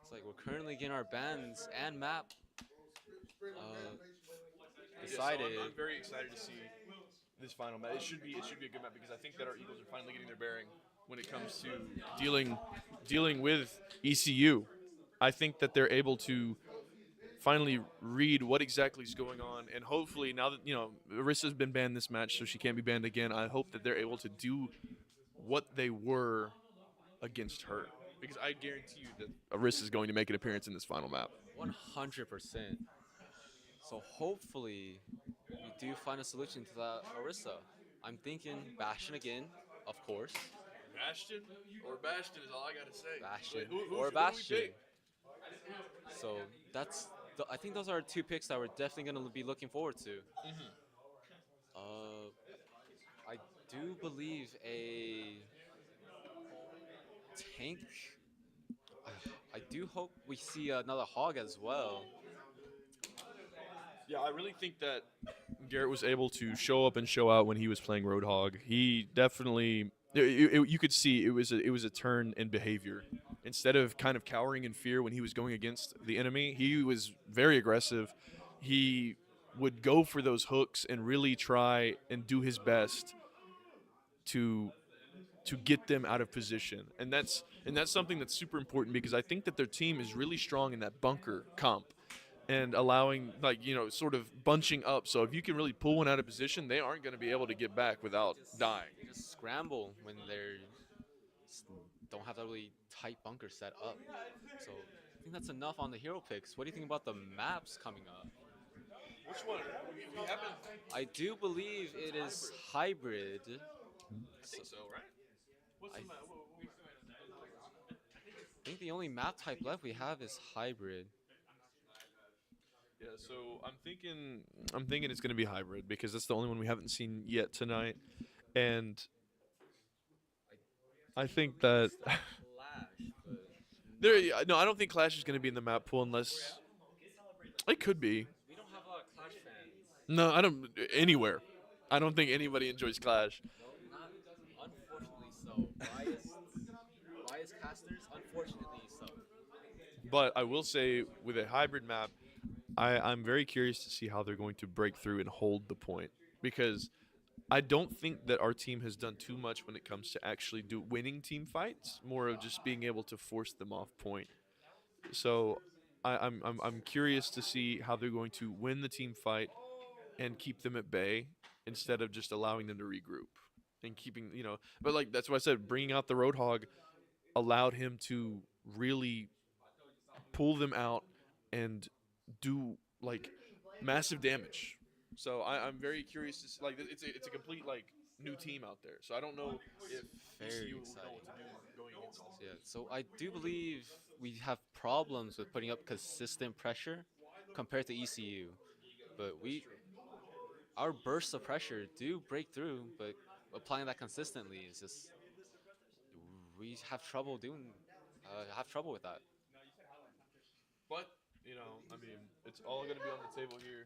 It's like we're currently getting our bands and map decided. Yeah, so I'm very excited to see this final match. It should be a good match because I think that our Eagles are finally getting their bearing when it comes to dealing with ECU. I think that they're able to finally read what exactly is going on, and hopefully now that Arissa's been banned this match, so she can't be banned again. I hope that they're able to do what they were against her, because I guarantee you that Arissa's going to make an appearance in this final map. 100%. So hopefully we do find a solution to that Orisa. I'm thinking Bastion again, of course. Bastion or Bastion is all I gotta say. Bastion Who or should we Bastion. pick? So I think those are two picks that we're definitely going to be looking forward to. I do believe a tank. I do hope we see another hog as well. Yeah, I really think that Garrett was able to show up and show out when he was playing Roadhog. He definitely, you could see it was a turn in behavior. Instead of kind of cowering in fear when he was going against the enemy, he was very aggressive. He would go for those hooks and really try and do his best to get them out of position. And that's something that's super important, because I think that their team is really strong in that bunker comp and allowing, sort of bunching up. So if you can really pull one out of position, they aren't going to be able to get back without dying. They just scramble when they don't have that really tight bunker set up. So I think that's enough on the hero picks. What do you think about the maps coming up? Which one? We haven't. I do believe it is hybrid. I think so, right? What's I the map? I think the only map type left we have is hybrid. Yeah, so I'm thinking it's going to be hybrid, because that's the only one we haven't seen yet tonight, and I think that I don't think Clash is going to be in the map pool unless it could be. We don't have a lot of Clash fans. No, I don't anywhere. I don't think anybody enjoys Clash. Not unfortunately so. Biased casters, unfortunately so. But I will say, with a hybrid map, I'm very curious to see how they're going to break through and hold the point, because I don't think that our team has done too much when it comes to actually winning team fights. More of just being able to force them off point. So I'm curious to see how they're going to win the team fight and keep them at bay instead of just allowing them to regroup and keeping, But that's what I said. Bringing out the Roadhog allowed him to really pull them out and do massive damage. So I'm very curious to see, it's a complete new team out there. So I don't know if Very ECU will exciting. know what to do going against us. Yeah, so I do believe we have problems with putting up consistent pressure compared to ECU, but our bursts of pressure do break through, but applying that consistently is just we have trouble with that. But it's all going to be on the table here.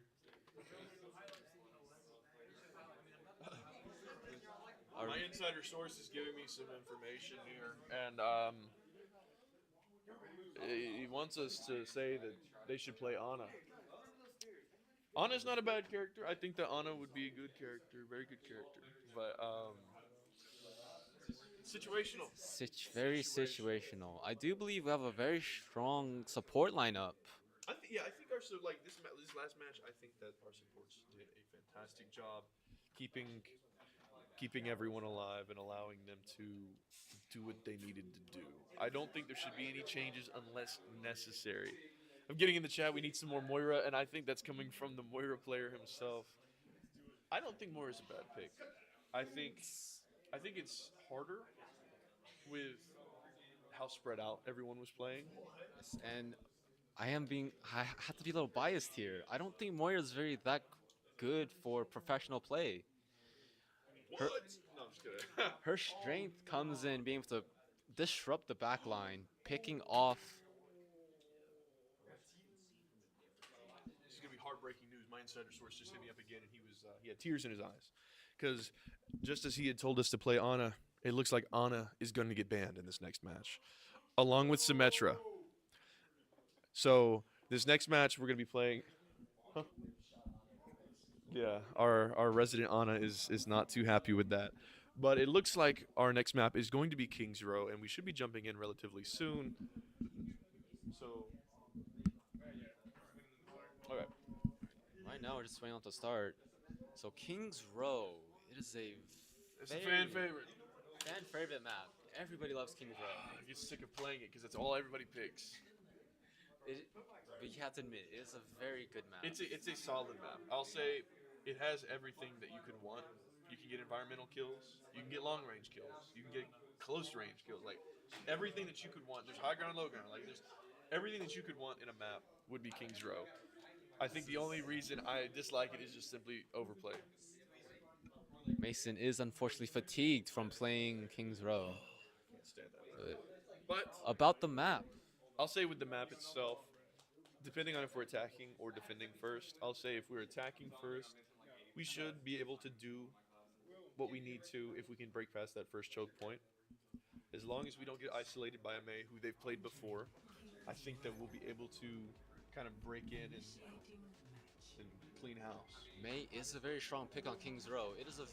My insider source is giving me some information here, and he wants us to say that they should play Ana. Ana's not a bad character. I think that Ana would be a good character, very good character, but situational. Very situational. I do believe we have a very strong support lineup. I think our this last match, I think that our supports did a fantastic job keeping everyone alive and allowing them to do what they needed to do. I don't think there should be any changes unless necessary. I'm getting in the chat, we need some more Moira, and I think that's coming from the Moira player himself. I don't think Moira's a bad pick. I think it's harder with how spread out everyone was playing. And I have to be a little biased here. I don't think Moira is very that good for professional play. Her, No, I'm just kidding. her strength comes in being able to disrupt the backline, picking off. This is gonna be heartbreaking news. My insider source just hit me up again, and he had tears in his eyes, because just as he had told us to play Ana, it looks like Ana is going to get banned in this next match, along with Symmetra. So this next match we're gonna be playing. Huh? Yeah, our resident Ana is not too happy with that. But it looks like our next map is going to be King's Row, and we should be jumping in relatively soon. So, okay. Right now, we're just waiting on to start. So King's Row, it is It's a fan favorite. fan favorite map. Everybody loves King's Row. I get sick of playing it because that's all everybody picks. But you have to admit, it is a very good map. It's a solid map. I'll say it has everything that you could want. You can get environmental kills. You can get long range kills. You can get close range kills. Like everything that you could want. There's high ground, low ground. Like there's everything that you could want in a map would be King's Row. I think the only reason I dislike it is just simply overplay. Mason is unfortunately fatigued from playing King's Row. Can't stand that. But About the map, I'll say with the map itself, depending on if we're attacking or defending first, I'll say if we're attacking first, we should be able to do what we need to if we can break past that first choke point. As long as we don't get isolated by a Mei who they've played before, I think that we'll be able to kind of break in and clean house. Mei is a very strong pick on King's Row. It is a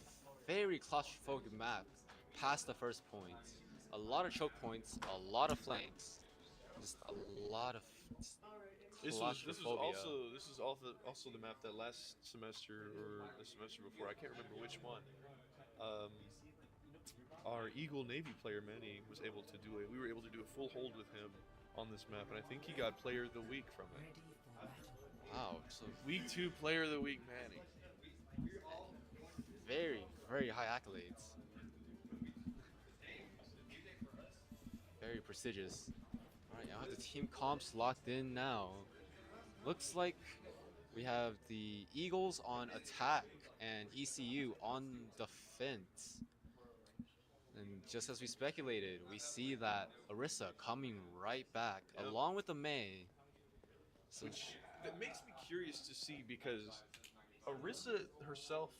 very claustrophobic map past the first point. A lot of choke points, a lot of flanks, just a lot of This is claustrophobia. also the map that last semester or the semester before, I can't remember which one. Our Eagle Navy player Manny was able to do it. We were able to do a full hold with him on this map, and I think he got Player of the Week from it. Wow, so Week 2 Player of the Week Manny. very, very high accolades. Very prestigious. Alright, I have the team comps locked in now. Looks like we have the Eagles on attack and ECU on defense. And just as we speculated, we see that Orisa coming right back along with the Mei. So Which that makes me curious to see, because Orisa herself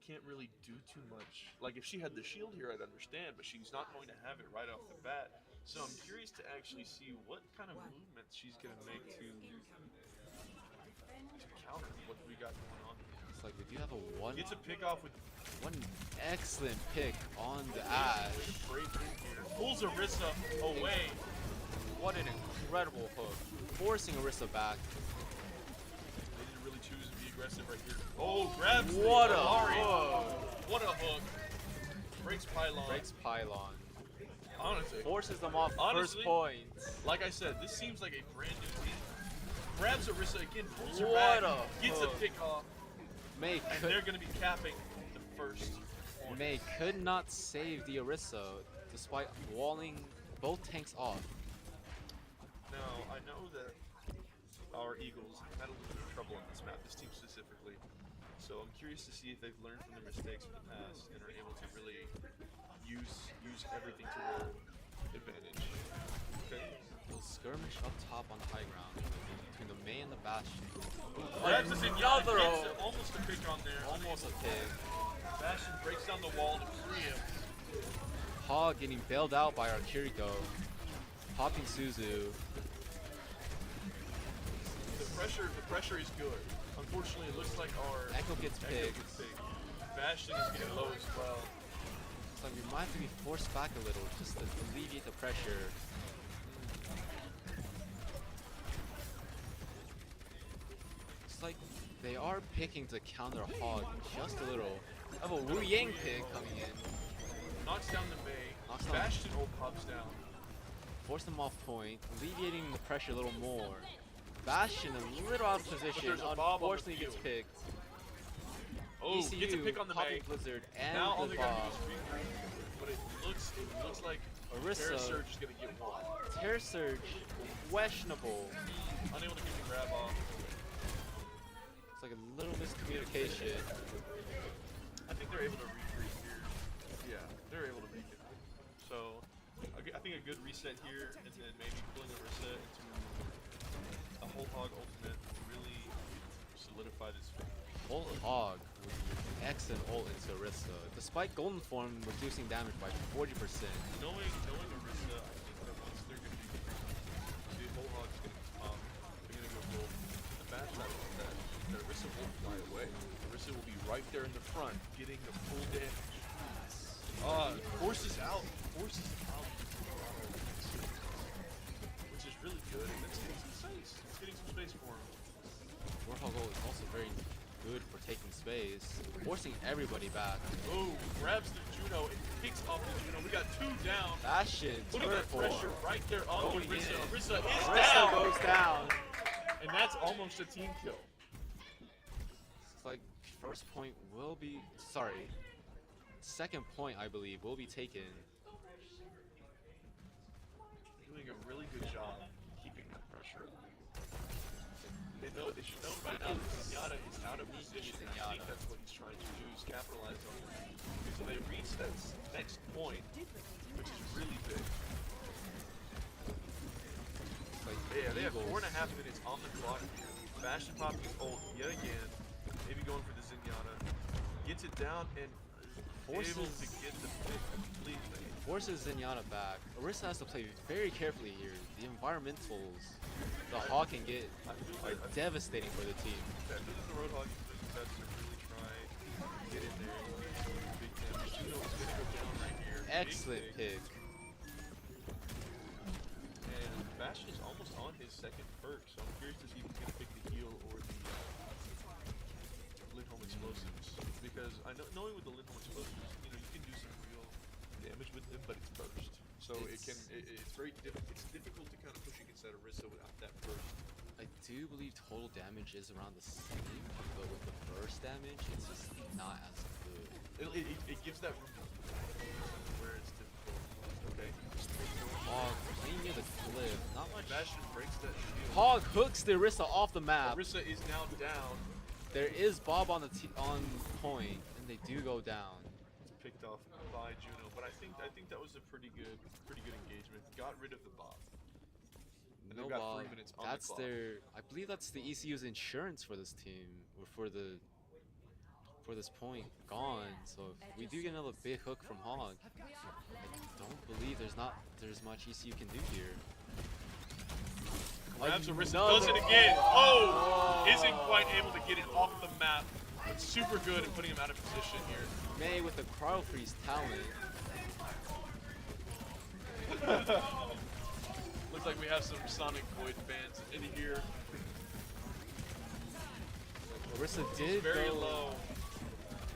can't really do too much. Like if she had the shield here, I'd understand, but she's not going to have it right off the bat. So I'm curious to actually see what kind of movements she's going to make to counter what we got going on. it's like we do have a one Gets a pick off with excellent pick on the Ash. great move here. Pulls Orisa away. What an incredible hook. Forcing Orisa back. They didn't really choose to be aggressive right here. Oh, grabs What the a Alari. hook. What a hook. Breaks pylon. Breaks pylon. Honestly. Forces them off Honestly, first point. Like I said, this seems like a brand new team. Grabs Orisa again, pulls her What back, a gets hook. a pick off, Mei and could, they're going to be capping the first point. Mei could not save the Orisa despite walling both tanks off. Now, I know that our Eagles have had a little bit of trouble on this map, this team specifically. So I'm curious to see if they've learned from their mistakes from the past and are able to really use everything to their advantage. Okay. Little skirmish up top on the high ground between the Mei and the Bastion. Grabs us in, Another gets almost a pick on there. almost a pick. Bastion breaks down the wall to free him. Hog getting bailed out by our Kiriko. Popping Suzu. The pressure is good. Unfortunately, it looks like our Echo gets picked. Bastion is getting low as well. It's like we might have to be forced back a little just to alleviate the pressure. It's like they are picking to counter Hog just a little. I have a Wu Yang pick coming in. Knocks down the Mei. Knocks down- Bastion ult pops down. Force them off point, alleviating the pressure a little more. Bastion a little out of position, there's a bob on the unfortunately gets field. picked. Oh, ECU, gets a pick on the popping Mei. Blizzard and Now all the they gotta Bob. do is regroup. But it looks like Orisa, Surge is gonna get one. Terror Surge, questionable. Unable to get the grab off. It's like a little miscommunication. I think they're able to retreat here. Yeah, they're able to make it. So, I think a good reset here, and then maybe pulling Orisa into a whole hog ultimate will really solidify this. Whole Hog would be an excellent ult into Orisa, despite Golden Form reducing damage by 40%. Knowing Orisa, I think that once they're going to be, the whole hog's going to come, they're going to go gold. The bad side is that Orisa won't fly away. Orisa will be right there in the front, getting the full damage. Forces out, which is really good, and it's getting some space. It's getting some space for him. Warthog ult is also very good for taking space, forcing everybody back. Oh, grabs the Juno and picks off the Juno. We got 2 down. Bastion, Putting that pressure right there on Going Orisa. in. Orisa is Orisa down. goes down. And that's almost a team kill. It's like first point will be, sorry, second point I believe will be taken. Doing a really good job keeping that pressure. They should know by now that Zenyatta is out of position. I think that's what he's trying to do, is capitalize on it. So they reach that next point, which is really big. Like Yeah, they have Eagles. 4.5 minutes on the clock here. Bastion popping his ult yet again. Maybe going for the Zenyatta. Gets it down and is able to get the pick completely. Forces Zenyatta back. Orisa has to play very carefully here. The environmentals the Hawk can get are devastating for the team. This is the Roadhog is doing his best to really try to get in there and get some big damage. Juno is going to go down right here. Excellent pick. And Bastion is almost on his second perk, so I'm curious to see if he's going to pick the heal or the Lindholm explosives. Because I know, knowing with the Lindholm explosives, you can do some real damage with them, but it's burst. So it's very it's difficult to kind of push against that Orisa without that burst. I do believe total damage is around the same, but with the burst damage, it's just not as good. It gives that room where it's difficult. Okay. Hog playing near the cliff, not much. Bastion breaks that shield. Hog hooks the Orisa off the map. Orisa is now down. There is Bob on the on point, and they do go down. Picked off by Juno, but I think that was a pretty good engagement. Got rid of the Bob. And No they've got Bob. 3 minutes on That's the clock. their. I believe that's the ECU's insurance for this team, or for this point gone. So if we do get another big hook from Hog, I don't believe there's much ECU can do here. Grabs Orisa, does it again. Oh! Isn't quite able to get it off the map, but super good at putting him out of position here. May with the cryo freeze talent. Looks like we have some Sonic Void fans in here. Orisa did Very go, low.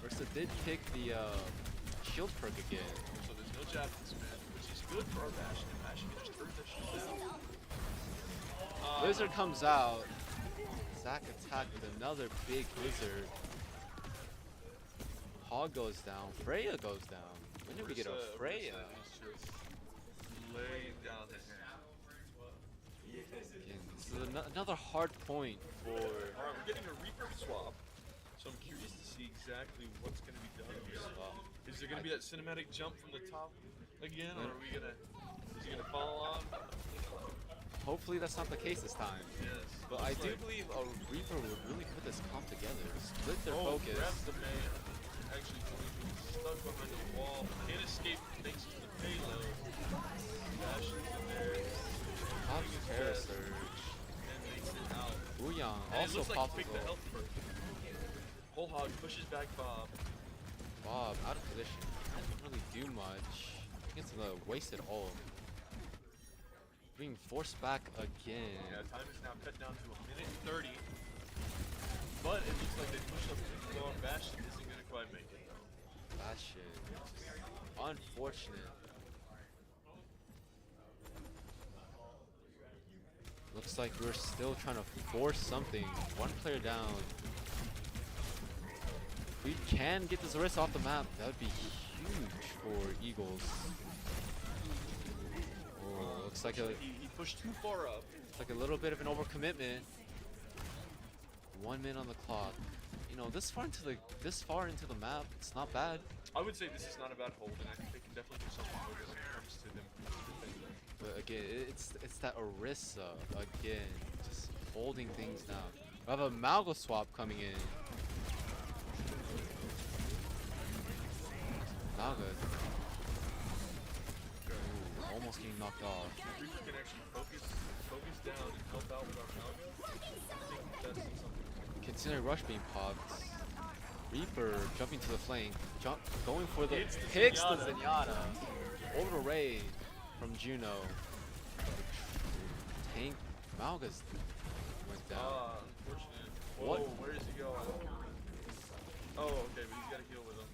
Orisa did pick the shield perk again. So there's no Japanese man, which is good for our Bastion. Bastion can just turn that shit down. Blizzard comes out. Zack attacked with another big blizzard. Hog goes down. Freya goes down. When did we get a Freya? Orisa is just laying down the hand. Again, this is another hard point for. Alright, we're getting a Reaper swap, so I'm curious to see exactly what's going to be done here. Is there going to be that cinematic jump from the top again, or are we going to? Is he going to fall on? Hopefully that's not the case this time. Yes. But I do believe a Reaper would really put this comp together. Split their focus. Grabs the man. Actually, stuck behind the wall. Can't escape thanks to the payload. Bastion's in there. Pops Terror Surge. And makes it out. Booyong And it also looks like pops he picked the as well. health perk. Whole Hog pushes back Bob. Bob out of position. Can't really do much. It's a wasted ult. Being forced back again. Yeah, time is now cut down to 1:30. But it looks like they pushed up too far. Bastion isn't going to quite make it though. Bastion. Unfortunate. Looks like we're still trying to force something. One player down. If we can get this Orisa off the map, that would be huge for Eagles. Looks like he pushed too far up. it's like a little bit of an overcommitment. 1 minute on the clock. You know, this far into the map, it's not bad. I would say this is not a bad hold, and I think they can definitely do something with it when it comes to them defending. But again, it's that Orisa again, just holding things down. We have a Malga swap coming in. Malga. Ooh, almost getting knocked off. If we can actually focus down and help out with our Malga, I think that's something. Considering rush being popped. Reaper jumping to the flank, going for the Hits the picks the Zenyatta. Zenyatta. Over the Ray from Juno. Tank Malga's went down. Unfortunate. What? Whoa, where is he going? Oh, okay, but he's got to heal with him.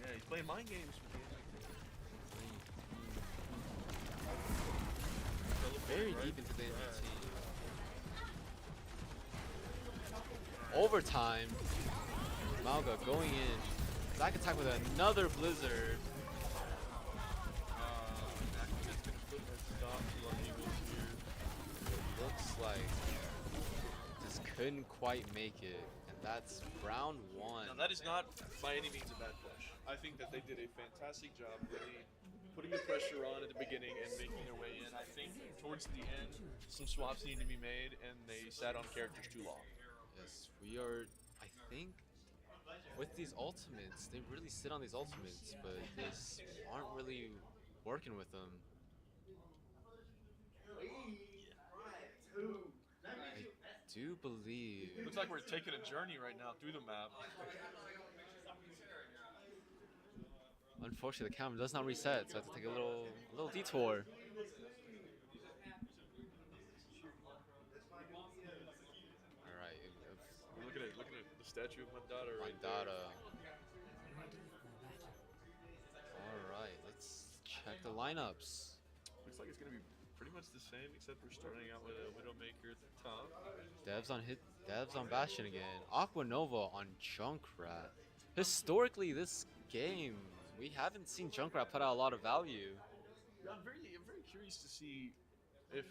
Yeah, he's playing mind games with the Very deep into the NECC. Overtime. Malga going in. Back attack with another Blizzard. Looks like just couldn't quite make it. And that's round 1. Now that is not by any means a bad push. I think that they did a fantastic job really putting the pressure on at the beginning and making their way in. I think towards the end, some swaps need to be made and they sat on characters too long. Yes, we are, I think, with these ultimates, they really sit on these ultimates, but they just aren't really working with them. I do believe... Looks like we're taking a journey right now through the map. Unfortunately, the camera does not reset, so I have to take a little detour. Alright. Looking at the statue of Mandata right Mandata. Alright, let's check the lineups. Looks like it's going to be pretty much the same, except we're starting out with a Widowmaker at the top. Devs on Bastion again. Aqua Nova on Junkrat. Historically, this game, we haven't seen Junkrat put out a lot of value. Yeah, I'm very curious to see if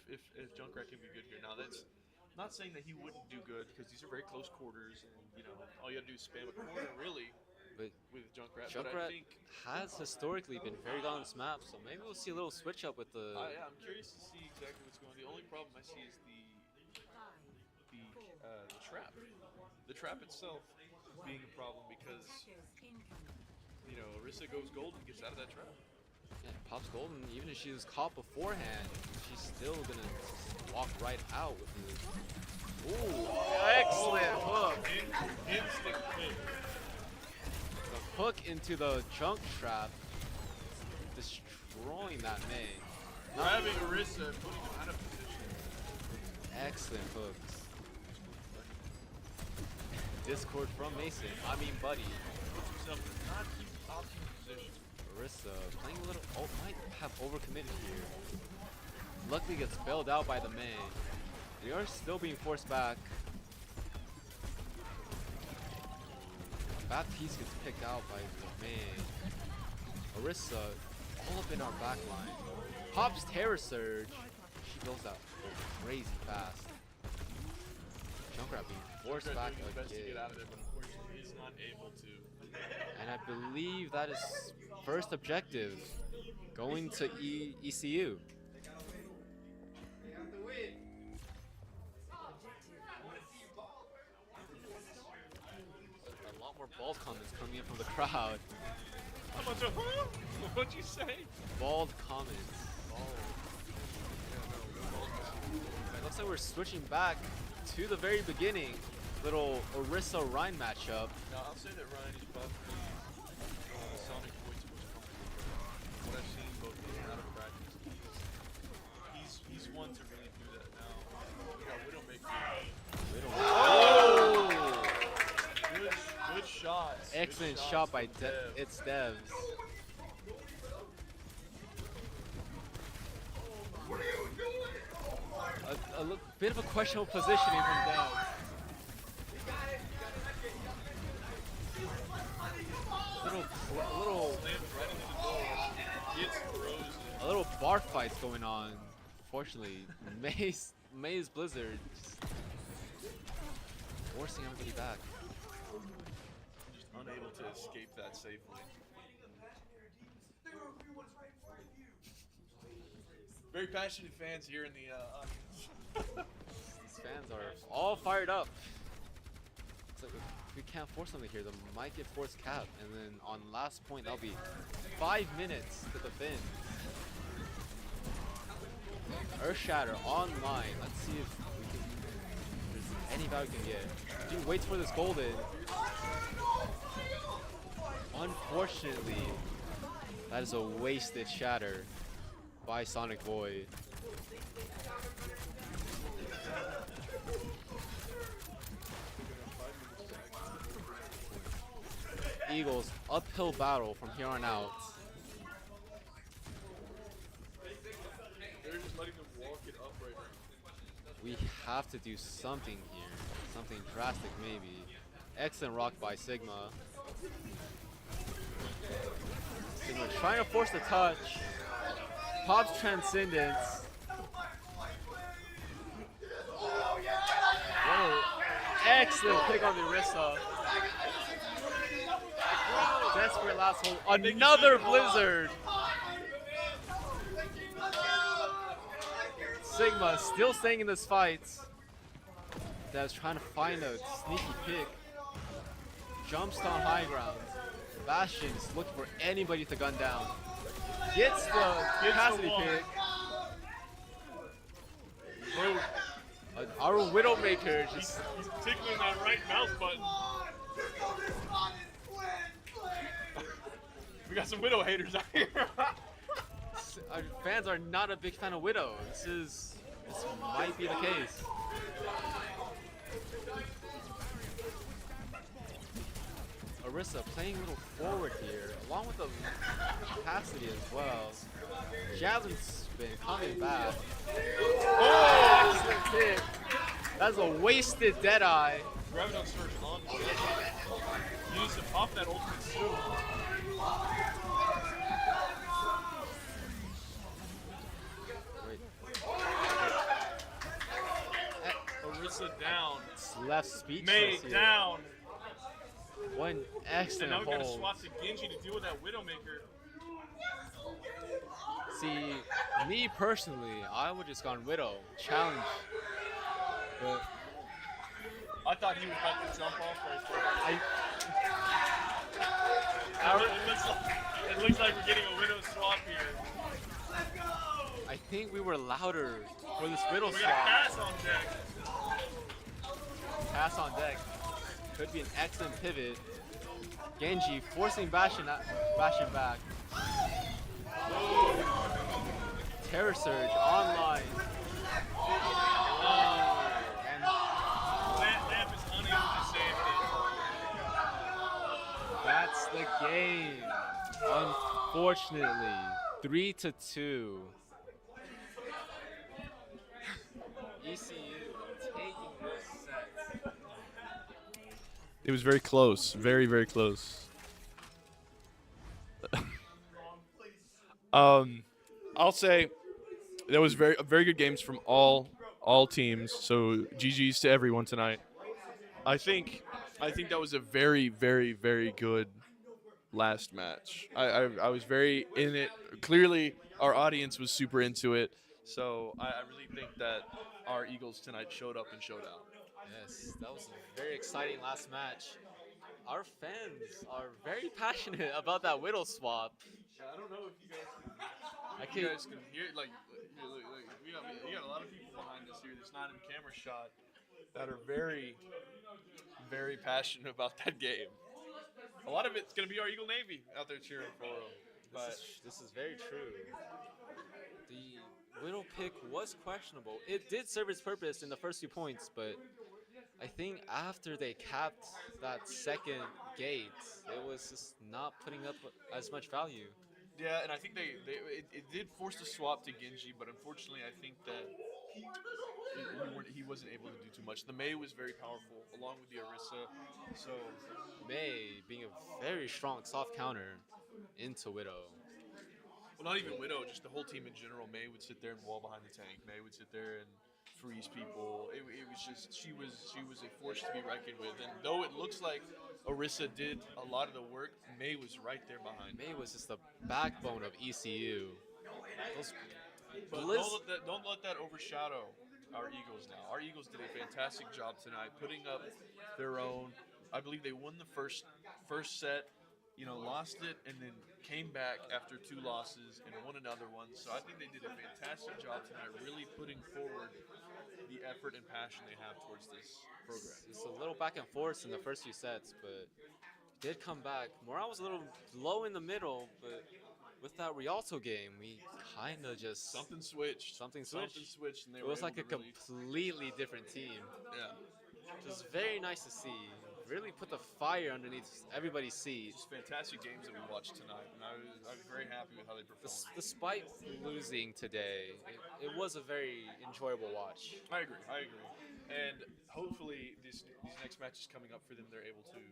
Junkrat can be good here. Now that's not saying that he wouldn't do good, because these are very close quarters, and you know all you gotta do is spam a corner really. But with Junkrat, Junkrat but I think has historically been very good on this map, so maybe we'll see a little switch up with the. I'm curious to see exactly what's going on. The only problem I see is the trap. The trap itself being a problem because you know Orisa goes gold and gets out of that trap. Yeah, pops golden. Even if she was caught beforehand, she's still gonna walk right out with the. Ooh, excellent hook. Instant hit. The hook into the junk trap, destroying that main. Grabbing Orisa and putting him out of position. Excellent hooks. Discord from Mason. I mean, buddy. Puts himself in not keep optimal position. Orisa playing a little. Oh, might have overcommitted here. Luckily gets bailed out by the main. We are still being forced back. Baptiste gets picked out by the main. Orisa all up in our back line. Pops Terror Surge. She goes out crazy fast. Junkrat being forced back Doing his best to again. get out of there, but unfortunately he's not able to. And I believe that is first objective. Going to ECU. A lot more bald comments coming in from the crowd. How much of what'd you say? Bald comments. It looks like we're switching back to the very beginning. Little Orisa Ryan matchup. Now I'll say that Ryan is probably Sonic points most comfortable. What I've seen both in and out of practice, he's one to really do that now. We got Widowmaker. Oh! Good shot. Excellent shot by It's Devs. A bit of a questionable positioning from Devs. Little right into the door. Gets throws it. a little bar fight's going on. Fortunately, May's Blizzard just forcing everybody back. Just unable to escape that safely. Very passionate fans here in the audience. These fans are all fired up. It's like if we can't force something here, the might get forced cap, and then on last point that'll be 5 minutes to defend. Earthshatter online. Let's see if we can. If there's any value we can get. Dude waits for this golden. Unfortunately, that is a wasted shatter by Sonic Void. Eagles uphill battle from here on out. They're just letting them walk it up right now. We have to do something here. Something drastic maybe. Excellent rock by Sigma. Sigma trying to force the touch. Pops Transcendence. Whoa. Excellent pick on the Orisa. Desperate last hold. Another Blizzard. Sigma still staying in this fight. That's trying to find a sneaky pick. Jumps on high ground. Bastion's looking for anybody to gun down. Gets the capacity pick. Our Widowmaker just He's tickling that right mouse button. We got some Widow haters out here. our fans are not a big fan of Widow. This might be the case. Orisa playing a little forward here, along with the capacity as well. Javelin's been coming back. Oh, excellent hit. That's a wasted Deadeye. Graviton Surge on. You need to pop that ultimate soon. Orisa down. It's left speechless May here. down. One excellent And now we gotta hold. swap to Genji to deal with that Widowmaker. See, me personally, I would just gone Widow, challenge. But I thought he was about to jump off right there. It looks like we're getting a Widow swap here. I think we were louder for this Widow We got swap. Cass on deck. Pass on deck. Could be an excellent pivot. Genji forcing Bastion back. Terror Surge online. And Lamp is unable to save it. that's the game. Unfortunately, 3-2. ECU taking this set. It was very close. Very, very close. I'll say that was very good games from all teams. So GG's to everyone tonight. I think that was a very, very, very good last match. I was very in it. Clearly, our audience was super into it. So I really think that our Eagles tonight showed up and showed out. Yes, that was a very exciting last match. Our fans are very passionate about that Widow swap. I don't know if you guys can hear like we got a lot of people behind us here that's not in camera shot that are very, very passionate about that game. A lot of it's gonna be our Eagle Navy out there cheering for them. But This is very true. The Widow pick was questionable. It did serve its purpose in the first 2 points, but I think after they capped that second gate, it was just not putting up as much value. yeah, and I think it did force the swap to Genji, but unfortunately I think that he wasn't able to do too much. The Mei was very powerful, along with the Orisa. So May being a very strong soft counter into Widow. Well, not even Widow, just the whole team in general. May would sit there and wall behind the tank. May would sit there and freeze people. It was just she was a force to be reckoned with. And though it looks like Orisa did a lot of the work, May was right there behind. May was just the backbone of ECU. Those But don't let that overshadow our Eagles now. Our Eagles did a fantastic job tonight, putting up their own. I believe they won the first set, lost it, and then came back after 2 losses and won another one. So I think they did a fantastic job tonight, really putting forward the effort and passion they have towards this program. It's a little back and forth in the first few sets, but did come back. Morale was a little low in the middle, but with that Rialto game, we kind of just Something switched. Something switched. And they It were was able like a to really, completely different team. yeah. It was very nice to see. Really put the fire underneath everybody's seat. Just fantastic games that we watched tonight, and I was very happy with how they performed. Despite losing today, it was a very enjoyable watch. I agree. And hopefully these next matches coming up for them, they're able to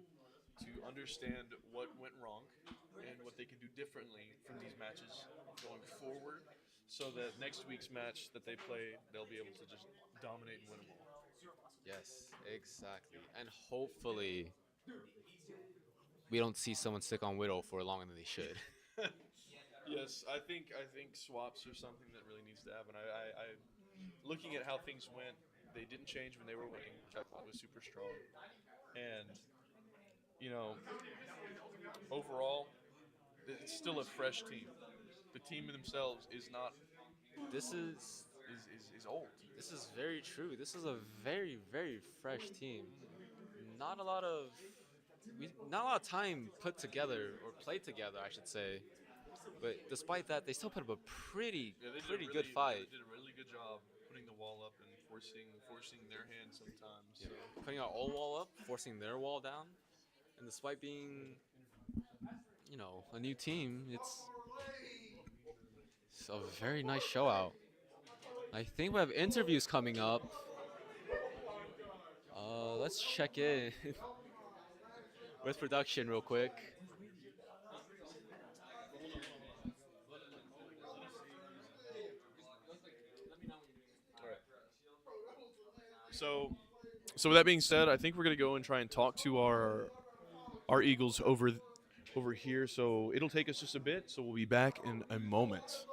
understand what went wrong and what they can do differently from these matches going forward, so that next week's match that they play, they'll be able to just dominate and win them all. Yes, exactly. And hopefully we don't see someone stick on Widow for longer than they should. Yes, I think swaps are something that really needs to happen. I looking at how things went, they didn't change when they were winning, which I thought was super strong. And overall, it's still a fresh team. The team themselves is not. This is old. This is very true. This is a very, very fresh team. Not a lot of time put together or played together, I should say. But despite that, they still put up a pretty good fight. They did a really good job putting the wall up and forcing their hand sometimes. Yeah. Putting our own wall up, forcing their wall down, and despite being, a new team, it's a very nice show out. I think we have interviews coming up. Let's check in with production real quick. So with that being said, I think we're gonna go and try and talk to our Eagles over here. So it'll take us just a bit. So we'll be back in a moment.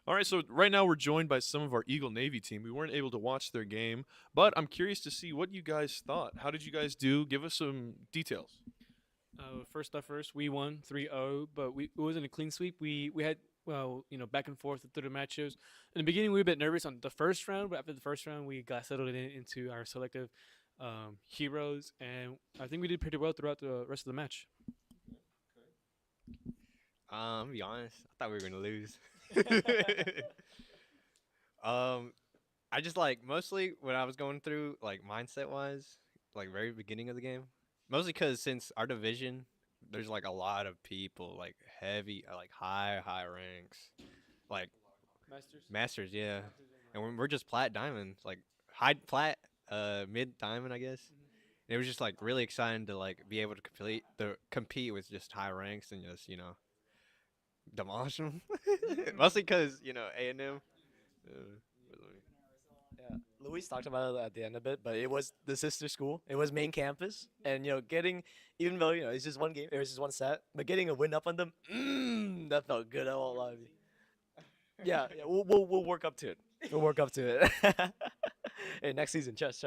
All right, so right now we're joined by some of our Eagle Navy team. We weren't able to watch their game, but I'm curious to see what you guys thought. How did you guys do? Give us some details. First stuff first, we won 3-0, but it wasn't a clean sweep. We had back and forth through the matches. In the beginning, we were a bit nervous on the first round, but after the first round, we got settled into our selective heroes, and I think we did pretty well throughout the rest of the match. I'm gonna be honest. I thought we were gonna lose. I just like mostly when I was going through like mindset wise, like very beginning of the game, mostly because since our division, there's like a lot of people like heavy, like high ranks, like masters, yeah, and we're just plat diamond, like high plat, mid diamond, I guess. It was just like really exciting to like be able to compete with just high ranks and just demolish them. Mostly because A&M. Yeah, Luis talked about it at the end a bit, but it was the sister school. It was main campus, and getting even though it's just one game, it was just one set, but getting a win up on them, that felt good. I won't lie to you. Yeah, we'll work up to it. We'll work up to it. Hey, next season, chess.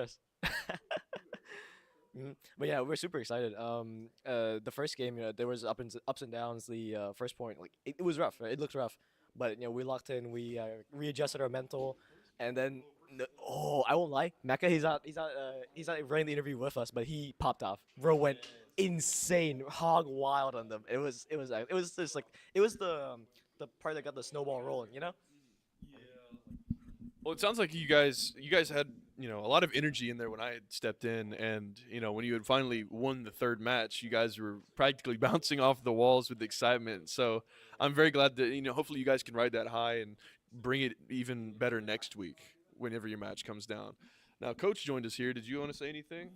But yeah, we're super excited. The first game, there was ups and downs. The first point, like it was rough. Right? It looked rough, but we locked in. We readjusted our mental, and then I won't lie, Mecca, he's not running the interview with us, but he popped off. Bro went insane, hog wild on them. It was just like it was the part that got the snowball rolling. Well, it sounds like you guys had a lot of energy in there when I had stepped in, and when you had finally won the third match, you guys were practically bouncing off the walls with excitement. So I'm very glad that hopefully you guys can ride that high and bring it even better next week whenever your match comes down. Now, Coach joined us here. Did you want to say anything?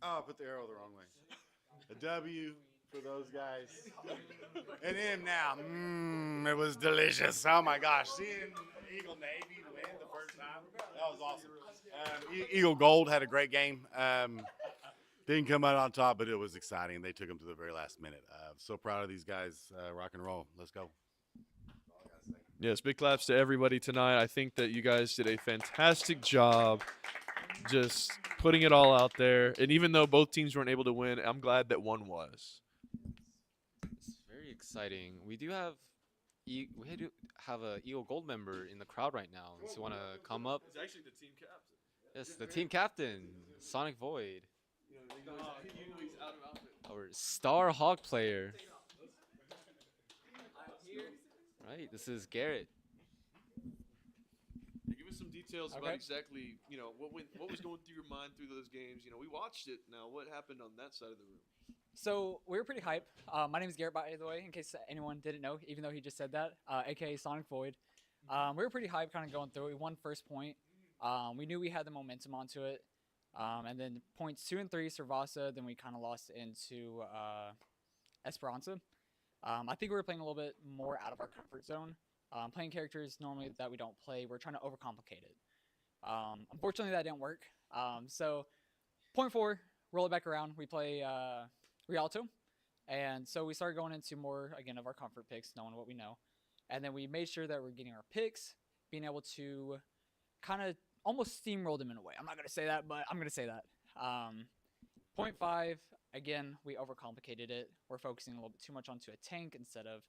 Oh, I put the arrow the wrong way. A W for those guys. And M now. It was delicious. Oh my gosh. Seeing Eagle Navy win the first time, that was awesome. Eagle Gold had a great game. Didn't come out on top, but it was exciting. They took them to the very last minute. So proud of these guys. Rock and roll. Let's go. Yes, big claps to everybody tonight. I think that you guys did a fantastic job just putting it all out there. And even though both teams weren't able to win, I'm glad that one was. It's very exciting. We do have we do have a Eagle Gold member in the crowd right now. So you want to come up? It's actually the team captain. Yes, the team captain, Sonic Void. Our star Hawk player. Right, this is Garrett. Give us some details about exactly, what was going through your mind through those games. We watched it. Now, what happened on that side of the room? So we were pretty hype. My name is Garrett, by the way, in case anyone didn't know, even though he just said that, aka Sonic Void. We were pretty hype, kind of going through it. We won first point. We knew we had the momentum onto it. And then points 2 and 3, Servasa. Then we kind of lost into Esperanza. I think we were playing a little bit more out of our comfort zone. Playing characters normally that we don't play, we're trying to overcomplicate it. Unfortunately, that didn't work. So, point 4, roll it back around. We play Rialto. And so we started going into more, again, of our comfort picks, knowing what we know. And then we made sure that we're getting our picks, being able to kind of almost steamroll them in a way. I'm not going to say that, but I'm going to say that. Point 5, again, we overcomplicated it. We're focusing a little bit too much onto a tank instead of